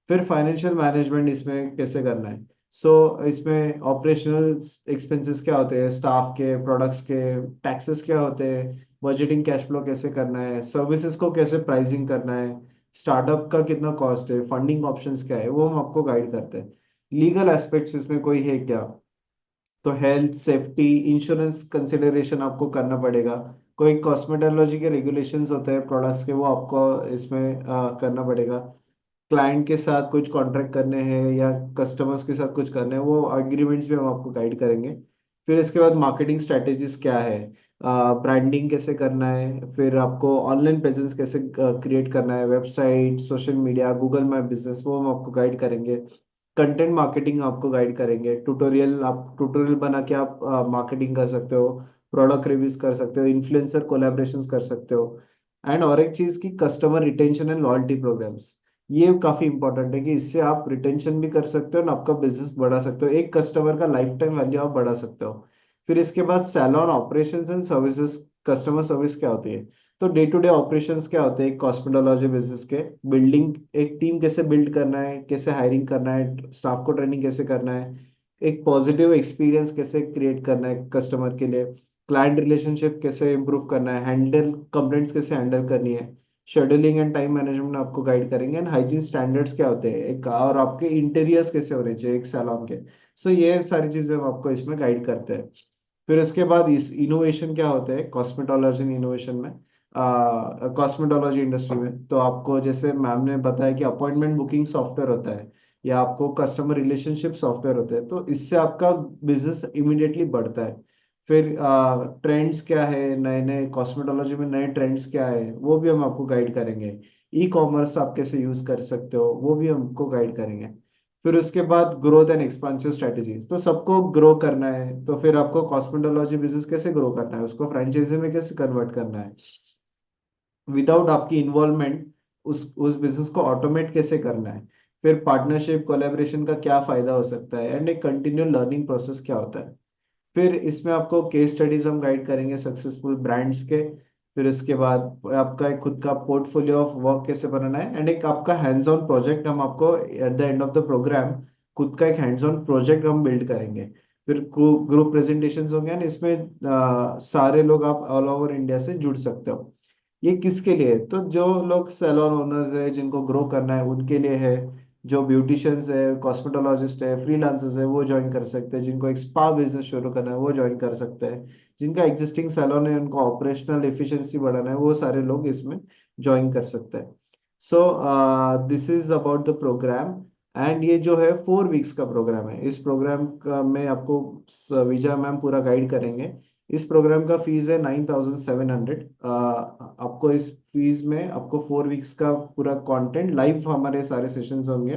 फिर फाइनेंशियल मैनेजमेंट इसमें कैसे करना है। सो इसमें ऑपरेशनल एक्सपेंसेस क्या होते हैं, स्टाफ के, प्रोडक्ट्स के, टैक्सेस क्या होते हैं, बजटिंग, कैश फ्लो कैसे करना है, सर्विसेज को कैसे प्राइसिंग करना है, स्टार्टअप का कितना कॉस्ट है, फंडिंग ऑप्शंस क्या है, वो हम आपको गाइड करते हैं। लीगल एस्पेक्ट्स इसमें कोई है क्या, तो हेल्थ, सेफ्टी, इंश्योरेंस कंसिडरेशन आपको करना पड़ेगा। कोई कॉस्मेटोलॉजी के रेगुलेशंस होते हैं प्रोडक्ट्स के, वो आपको इसमें करना पड़ेगा। क्लाइंट के साथ कुछ कॉन्ट्रैक्ट करने हैं या कस्टमर्स के साथ कुछ करने हैं, वो एग्रीमेंट्स भी हम आपको गाइड करेंगे। फिर इसके बाद मार्केटिंग स्ट्रेटेजीज क्या है, ब्रांडिंग कैसे करना है, फिर आपको ऑनलाइन प्रेजेंस कैसे क्रिएट करना है, website, social media, Google map business, वो हम आपको गाइड करेंगे। कंटेंट मार्केटिंग आपको गाइड करेंगे, ट्यूटोरियल, आप ट्यूटोरियल बना के आप मार्केटिंग कर सकते हो, प्रोडक्ट रिव्यूज कर सकते हो, इन्फ्लुएंसर कोलैबोरेशंस कर सकते हो। एंड और एक चीज की customer retention and loyalty programs, ये काफी इंपॉर्टेंट है कि इससे आप रिटेंशन भी कर सकते हो और आपका बिजनेस बढ़ा सकते हो, एक कस्टमर का लाइफ टाइम वैल्यू आप बढ़ा सकते हो। फिर इसके बाद salon operations and services, customer service क्या होती है। तो डे टू डे ऑपरेशंस क्या होते हैं एक कॉस्मेटोलॉजी बिजनेस के, बिल्डिंग, एक टीम कैसे बिल्ड करना है, कैसे हायरिंग करना है, स्टाफ को ट्रेनिंग कैसे करना है, एक पॉजिटिव एक्सपीरियंस कैसे क्रिएट करना है कस्टमर के लिए, क्लाइंट रिलेशनशिप कैसे इंप्रूव करना है, हैंडल कंप्लेंट्स कैसे हैंडल करनी है, शेड्यूलिंग एंड टाइम मैनेजमेंट आपको गाइड करेंगे, एंड हाइजीन स्टैंडर्ड्स क्या होते हैं एक, और आपके इंटीरियर्स कैसे होने चाहिए एक सैलून के। सो ये सारी चीजें हम आपको इसमें गाइड करते हैं। फिर उसके बाद इस इनोवेशन क्या होते हैं कॉस्मेटोलॉजी इनोवेशन में, कॉस्मेटोलॉजी इंडस्ट्री में, तो आपको जैसे मैम ने बताया कि अपॉइंटमेंट बुकिंग सॉफ्टवेयर होता है या आपको कस्टमर रिलेशनशिप सॉफ्टवेयर होते हैं, तो इससे आपका बिजनेस इमिडिएटली बढ़ता है। फिर ट्रेंड्स क्या है, नए नए कॉस्मेटोलॉजी में नए ट्रेंड्स क्या है, वो भी हम आपको गाइड करेंगे। ई कॉमर्स आप कैसे यूज कर सकते हो, वो भी हमको गाइड करेंगे। फिर उसके बाद ग्रोथ एंड एक्सपांशन स्ट्रेटेजीज, तो सबको ग्रो करना है तो फिर आपको कॉस्मेटोलॉजी बिजनेस कैसे ग्रो करना है, उसको फ्रेंचाइजी में कैसे कन्वर्ट करना है विदाउट आपकी इन्वॉल्वमेंट, उस बिजनेस को ऑटोमेट कैसे करना है, फिर पार्टनरशिप कोलेबोरेशन का क्या फायदा हो सकता है, एंड एक कंटिन्यू लर्निंग प्रोसेस क्या होता है। फिर इसमें आपको केस स्टडीज हम गाइड करेंगे सक्सेसफुल ब्रांड्स के। फिर उसके बाद आपका एक खुद का पोर्टफोलियो ऑफ वर्क कैसे बनाना है, एंड एक आपका हैंड्स ऑन प्रोजेक्ट हम आपको at the end of the program, खुद का एक हैंड्स ऑन प्रोजेक्ट हम बिल्ड करेंगे। फिर ग्रुप प्रेजेंटेशंस होंगे and इसमें सारे लोग आप ऑल ओवर इंडिया से जुड़ सकते हो। ये किसके लिए है? तो जो लोग सैलून ओनर्स है जिनको ग्रो करना है उनके लिए है, जो ब्यूटिशियंस है, कॉस्मेटोलॉजिस्ट है, फ्रीलांसर्स है, वो ज्वाइन कर सकते हैं, जिनको एक स्पा बिजनेस शुरू करना है वो ज्वाइन कर सकते हैं, जिनका एग्जिस्टिंग सैलून है उनको ऑपरेशनल एफिशिएंसी बढ़ाना है, वो सारे लोग इसमें ज्वाइन कर सकते हैं। So this is about the program. And ये जो है 4 वीक्स का प्रोग्राम है, इस प्रोग्राम का में आपको विजय मैम पूरा गाइड करेंगे। इस प्रोग्राम का फीस है 9,700। आपको इस फीस में आपको 4 वीक्स का पूरा कंटेंट लाइव हमारे सारे सेशंस होंगे।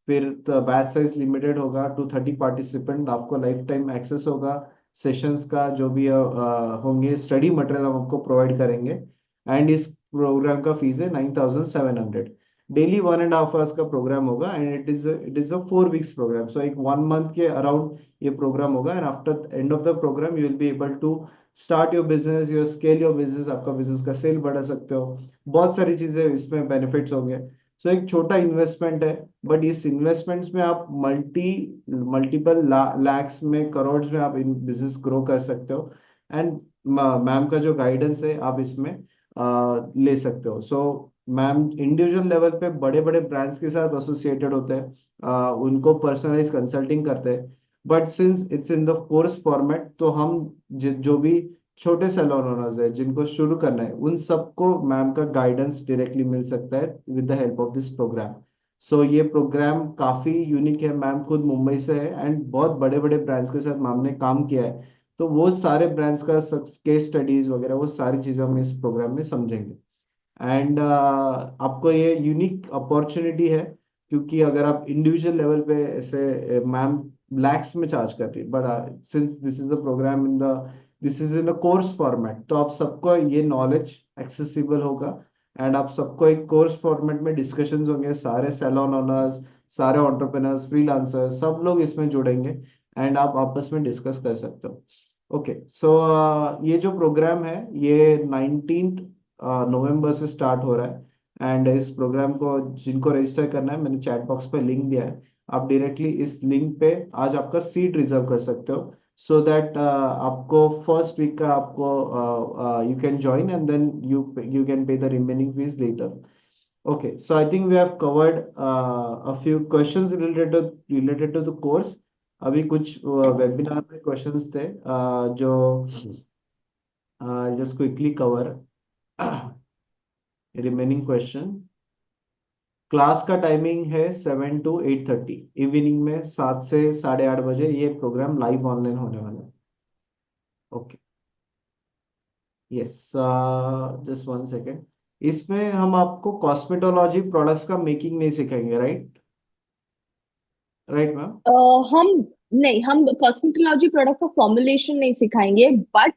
फिर बैच साइज लिमिटेड होगा, 230 पार्टिसिपेंट, आपको लाइफ टाइम एक्सेस होगा सेशंस का, जो भी होंगे स्टडी मटेरियल हम आपको प्रोवाइड करेंगे। एंड इस प्रोग्राम का फीस है 9,700। डेली 1.5 आवर्स का प्रोग्राम होगा and it is a 4 weeks programme, so एक 1 मंथ के अराउंड ये प्रोग्राम होगा। And after end of the programme you will be able to start your business, your scale your business, आपका बिजनेस का सेल बढ़ा सकते हो, बहुत सारी चीजें इसमें बेनिफिट्स होंगे। सो एक छोटा इन्वेस्टमेंट है, बट इस इन्वेस्टमेंट्स में आप मल्टीपल लैक्स में, करोड़ में आप इन बिजनेस ग्रो कर सकते हो। एंड मैम का जो गाइडेंस है आप इसमें ले सकते हो। सो मैम इंडिविजुअल लेवल पे बड़े बड़े ब्रांड्स के साथ एसोसिएटेड होते हैं, उनको पर्सनलाइज कंसल्टिंग करते हैं। But since it's in the course format, तो हम जो भी छोटे सैलून ओनर्स है जिनको शुरू करना है उन सबको मैम का गाइडेंस डायरेक्टली मिल सकता है with the help of this programme. So ये प्रोग्राम काफी यूनिक है, मैम खुद मुंबई से है एंड बहुत बड़े बड़े ब्रांड्स के साथ मैम ने काम किया है, तो वो सारे ब्रांड्स का केस स्टडीज वगैरह वो सारी चीजें हम इस प्रोग्राम में समझेंगे। एंड आपको ये यूनिक अपॉर्चुनिटी है, क्योंकि अगर आप इंडिविजुअल लेवल पे ऐसे मैम लैक्स में चार्ज करती है, but since this is a program in the this is in a course format, तो आप सबको ये नॉलेज एक्सेसिबल होगा। एंड आप सबको एक कोर्स फॉर्मेट में डिस्कशंस होंगे, सारे सैलून ओनर्स, सारे एंटरप्रेन्योर्स, फ्रीलांसर्स, सब लोग इसमें जुड़ेंगे एंड आप आपस में डिस्कस कर सकते हो। ओके, सो ये जो प्रोग्राम है ये 19 नवंबर से स्टार्ट हो रहा है। एंड इस प्रोग्राम को जिनको रजिस्टर करना है, मैंने चैट बॉक्स पे लिंक दिया है, आप डायरेक्टली इस लिंक पे आज आपका सीट रिजर्व कर सकते हो, सो दैट आपको फर्स्ट वीक का आपको you can join and then you can pay the remaining fees later. Okay, so I think we have covered a few questions related to the course. अभी कुछ वेबिनार में क्वेश्चंस थे जो just quickly cover remaining question. Class का टाइमिंग है 7 to 8:30, इवनिंग में 7 से 8:30 बजे ये प्रोग्राम लाइव ऑनलाइन होने वाला है। Okay, yes, just 1 second. इसमें हम आपको कॉस्मेटोलॉजी प्रोडक्ट्स का मेकिंग नहीं सिखाएंगे, राइट? Right ma'am? अ, हम नहीं, हम कॉस्मेटोलॉजी प्रोडक्ट का फॉर्मुलेशन नहीं सिखाएंगे, बट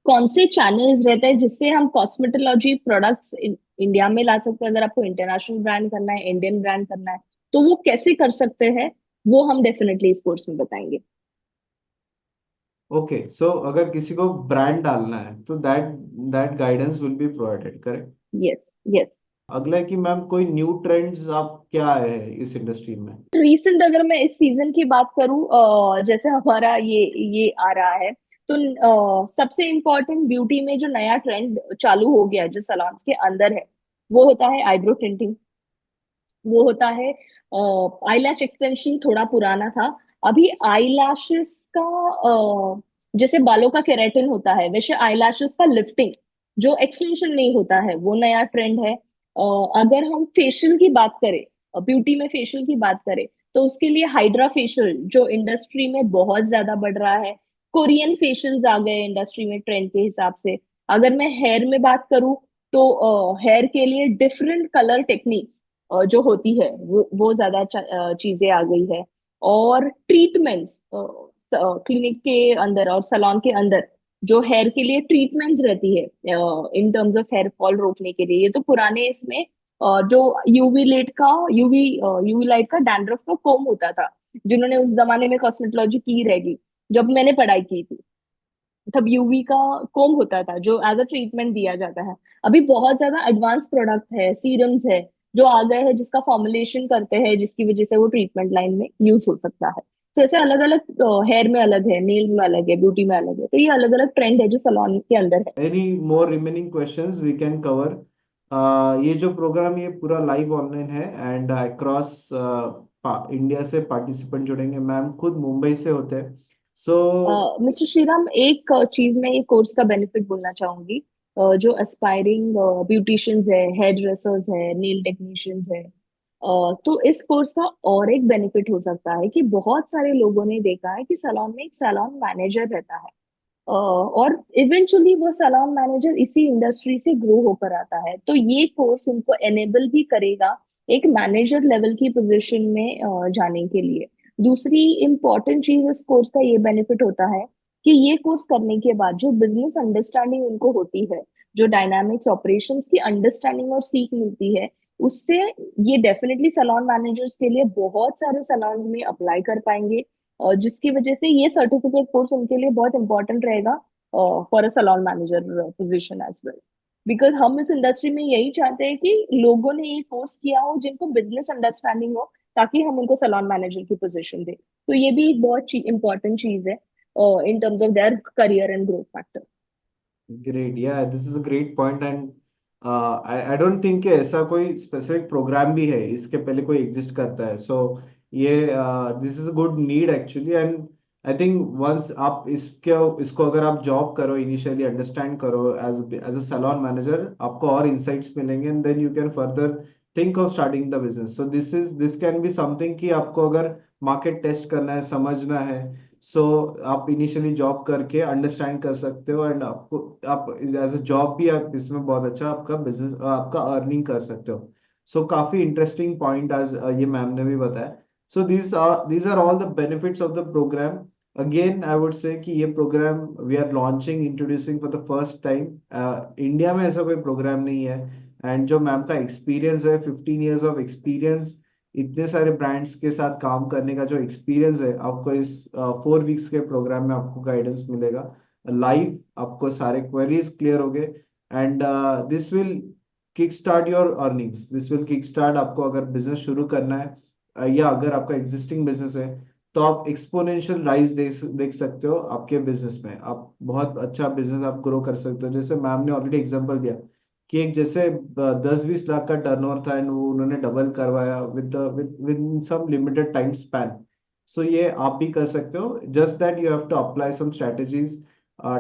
कौन से चैनल्स रहते हैं जिससे हम कॉस्मेटोलॉजी प्रोडक्ट्स इंडिया में ला सकते हैं। अगर आपको इंटरनेशनल ब्रांड करना है, इंडियन ब्रांड करना है, तो वो कैसे कर सकते हैं, वो हम डेफिनेटली इस कोर्स में बताएंगे। ओके, सो अगर किसी को ब्रांड डालना है तो that that guidance will be provided, correct? Yes, yes. अगला है कि मैम कोई न्यू ट्रेंड्स आप क्या आए हैं इस इंडस्ट्री में? रीसेंट अगर मैं इस सीजन की बात करूं, जैसे हमारा ये आ रहा है, तो सबसे इम्पोर्टेंट ब्यूटी में जो नया ट्रेंड चालू हो गया जो सलॉन्स के अंदर है, वो होता है आईब्रो टिंटिंग। वो होता है आईलैश एक्सटेंशन, थोड़ा पुराना था। अभी आईलैशेस का जैसे बालों का केराटिन होता है, वैसे आईलैशेस का लिफ्टिंग, जो एक्सटेंशन नहीं होता है, वो नया ट्रेंड है। अगर हम फेशियल की बात करें, ब्यूटी में फेशियल की बात करें, तो उसके लिए हाइड्रा फेशियल जो इंडस्ट्री में बहुत ज्यादा बढ़ रहा है। कोरियन फेशियल्स आ गए इंडस्ट्री में ट्रेंड के हिसाब से। अगर मैं हेयर में बात करूं, तो हेयर के लिए डिफरेंट कलर टेक्निक्स जो होती है, वो ज्यादा चीजें आ गई है। और ट्रीटमेंट्स क्लिनिक के अंदर और सलॉन के अंदर जो हेयर के लिए ट्रीटमेंट्स रहती है in terms of hair fall रोकने के लिए, ये तो पुराने इसमें जो यूवी लाइट का डैंड्रफ का कोम होता था, जिन्होंने उस जमाने में कॉस्मेटोलॉजी की रहेगी, जब मैंने पढ़ाई की थी, तब यूवी का कोम होता था जो एज अ ट्रीटमेंट दिया जाता है। अभी बहुत ज्यादा एडवांस प्रोडक्ट है, सीरम्स है जो आ गए हैं, जिसका फॉर्मुलेशन करते हैं, जिसकी वजह से वो ट्रीटमेंट लाइन में यूज हो सकता है। तो ऐसे अलग अलग, हेयर में अलग है, नेल्स में अलग है, ब्यूटी में अलग है, तो ये अलग अलग ट्रेंड है जो सलोन के अंदर है। Any more remaining questions we can cover. ये जो प्रोग्राम ये पूरा लाइव ऑनलाइन है एंड अक्रॉस इंडिया से पार्टिसिपेंट जुड़ेंगे। मैम खुद मुंबई से होते हैं, सो मिस्टर श्रीराम, एक चीज में ये कोर्स का बेनिफिट बोलना चाहूंगी। जो एस्पायरिंग ब्यूटिशियंस है, हेयर ड्रेसर्स है, नेल टेक्नीशियंस है, तो इस कोर्स का और एक बेनिफिट हो सकता है कि बहुत सारे लोगों ने देखा है कि सैलून में एक सैलून मैनेजर रहता है, और इवेंचुअली वो सैलून मैनेजर इसी इंडस्ट्री से ग्रो होकर आता है, तो ये कोर्स उनको एनेबल भी करेगा एक मैनेजर लेवल की पोजीशन में जाने के लिए। दूसरी इम्पोर्टेंट चीज इस कोर्स का ये बेनिफिट होता है कि ये कोर्स करने के बाद जो बिजनेस अंडरस्टैंडिंग उनको होती है, जो डायनामिक्स ऑपरेशंस की अंडरस्टैंडिंग और सीख मिलती है, उससे ये डेफिनेटली सैलून मैनेजर्स के लिए बहुत सारे सैलून्स में अप्लाई कर पाएंगे, और जिसकी वजह से ये सर्टिफिकेट कोर्स उनके लिए बहुत इंपॉर्टेंट रहेगा for a salon manager position as well. Because हम इस इंडस्ट्री में यही चाहते हैं कि लोगों ने ये कोर्स किया हो जिनको बिजनेस अंडरस्टैंडिंग हो, ताकि हम उनको सैलून मैनेजर की पोजीशन दें। तो ये भी एक बहुत इंपॉर्टेंट चीज है in terms of their career and growth factor. Great, yeah this is a great point and I don't think कि ऐसा कोई स्पेसिफिक प्रोग्राम भी है इसके पहले कोई एग्जिस्ट करता है। सो ये this is a good need actually and I think once आप इसको अगर आप जॉब करो, इनिशियली अंडरस्टैंड करो एज अ सैलून मैनेजर, आपको और इंसाइट्स मिलेंगे and then you can further think of starting the business. So this can be something कि आपको अगर मार्केट टेस्ट करना है, समझना है, सो आप इनिशियली जॉब करके अंडरस्टैंड कर सकते हो एंड आपको आप एज अ जॉब भी आप इसमें बहुत अच्छा आपका बिजनेस आपका अर्निंग कर सकते हो। सो काफी इंटरेस्टिंग पॉइंट आज ये मैम ने भी बताया। सो these are all the benefits of the program. Again I would say कि ये program we are launching introducing for the first time. India में ऐसा कोई प्रोग्राम नहीं है एंड जो मैम का एक्सपीरियंस है, 15 years ऑफ एक्सपीरियंस, इतने सारे ब्रांड्स के साथ काम करने का जो एक्सपीरियंस है, आपको इस 4 weeks के प्रोग्राम में आपको गाइडेंस मिलेगा लाइव। आपको सारे क्वेरीज क्लियर हो गए and this will kick start your earnings. This will kick start आपको अगर बिजनेस शुरू करना है या अगर आपका एग्जिस्टिंग बिजनेस है, तो आप एक्सपोनेंशियल राइज देख सकते हो आपके बिजनेस में। आप बहुत अच्छा बिजनेस आप ग्रो कर सकते हो। जैसे मैम ने ऑलरेडी एग्जांपल दिया कि एक जैसे 10-20 लाख का टर्नओवर था एंड वो उन्होंने डबल करवाया with some limited time span. So ये आप भी कर सकते हो, just that you have to apply some strategies,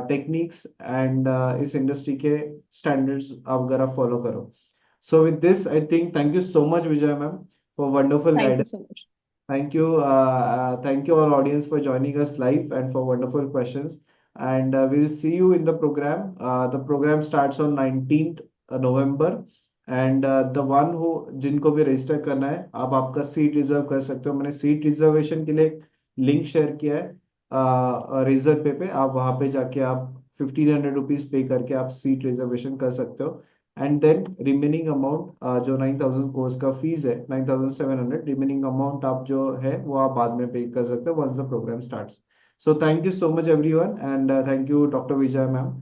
techniques and इस इंडस्ट्री के स्टैंडर्ड्स आप अगर आप फॉलो करो। So with this, I think thank you so much, Vijay ma'am, for wonderful thank you guidance. So much. Thank you all audience for joining us live and for wonderful questions. And we'll see you in the program. The program starts on 19th November. And the one who जिनको भी रजिस्टर करना है, आप आपका सीट रिजर्व कर सकते हो. मैंने सीट रिजर्वेशन के लिए लिंक शेयर किया है रेजर पे आप वहां पे जाके आप 1500 रुपीज पे करके आप सीट रिजर्वेशन कर सकते हो. एंड देन रिमेनिंग अमाउंट जो 9000 कोर्स का फीस है 9700 रिमेनिंग अमाउंट आप जो है वो आप बाद में पे कर सकते हो once the program starts. So thank you so much everyone and thank you doctor Vijay ma'am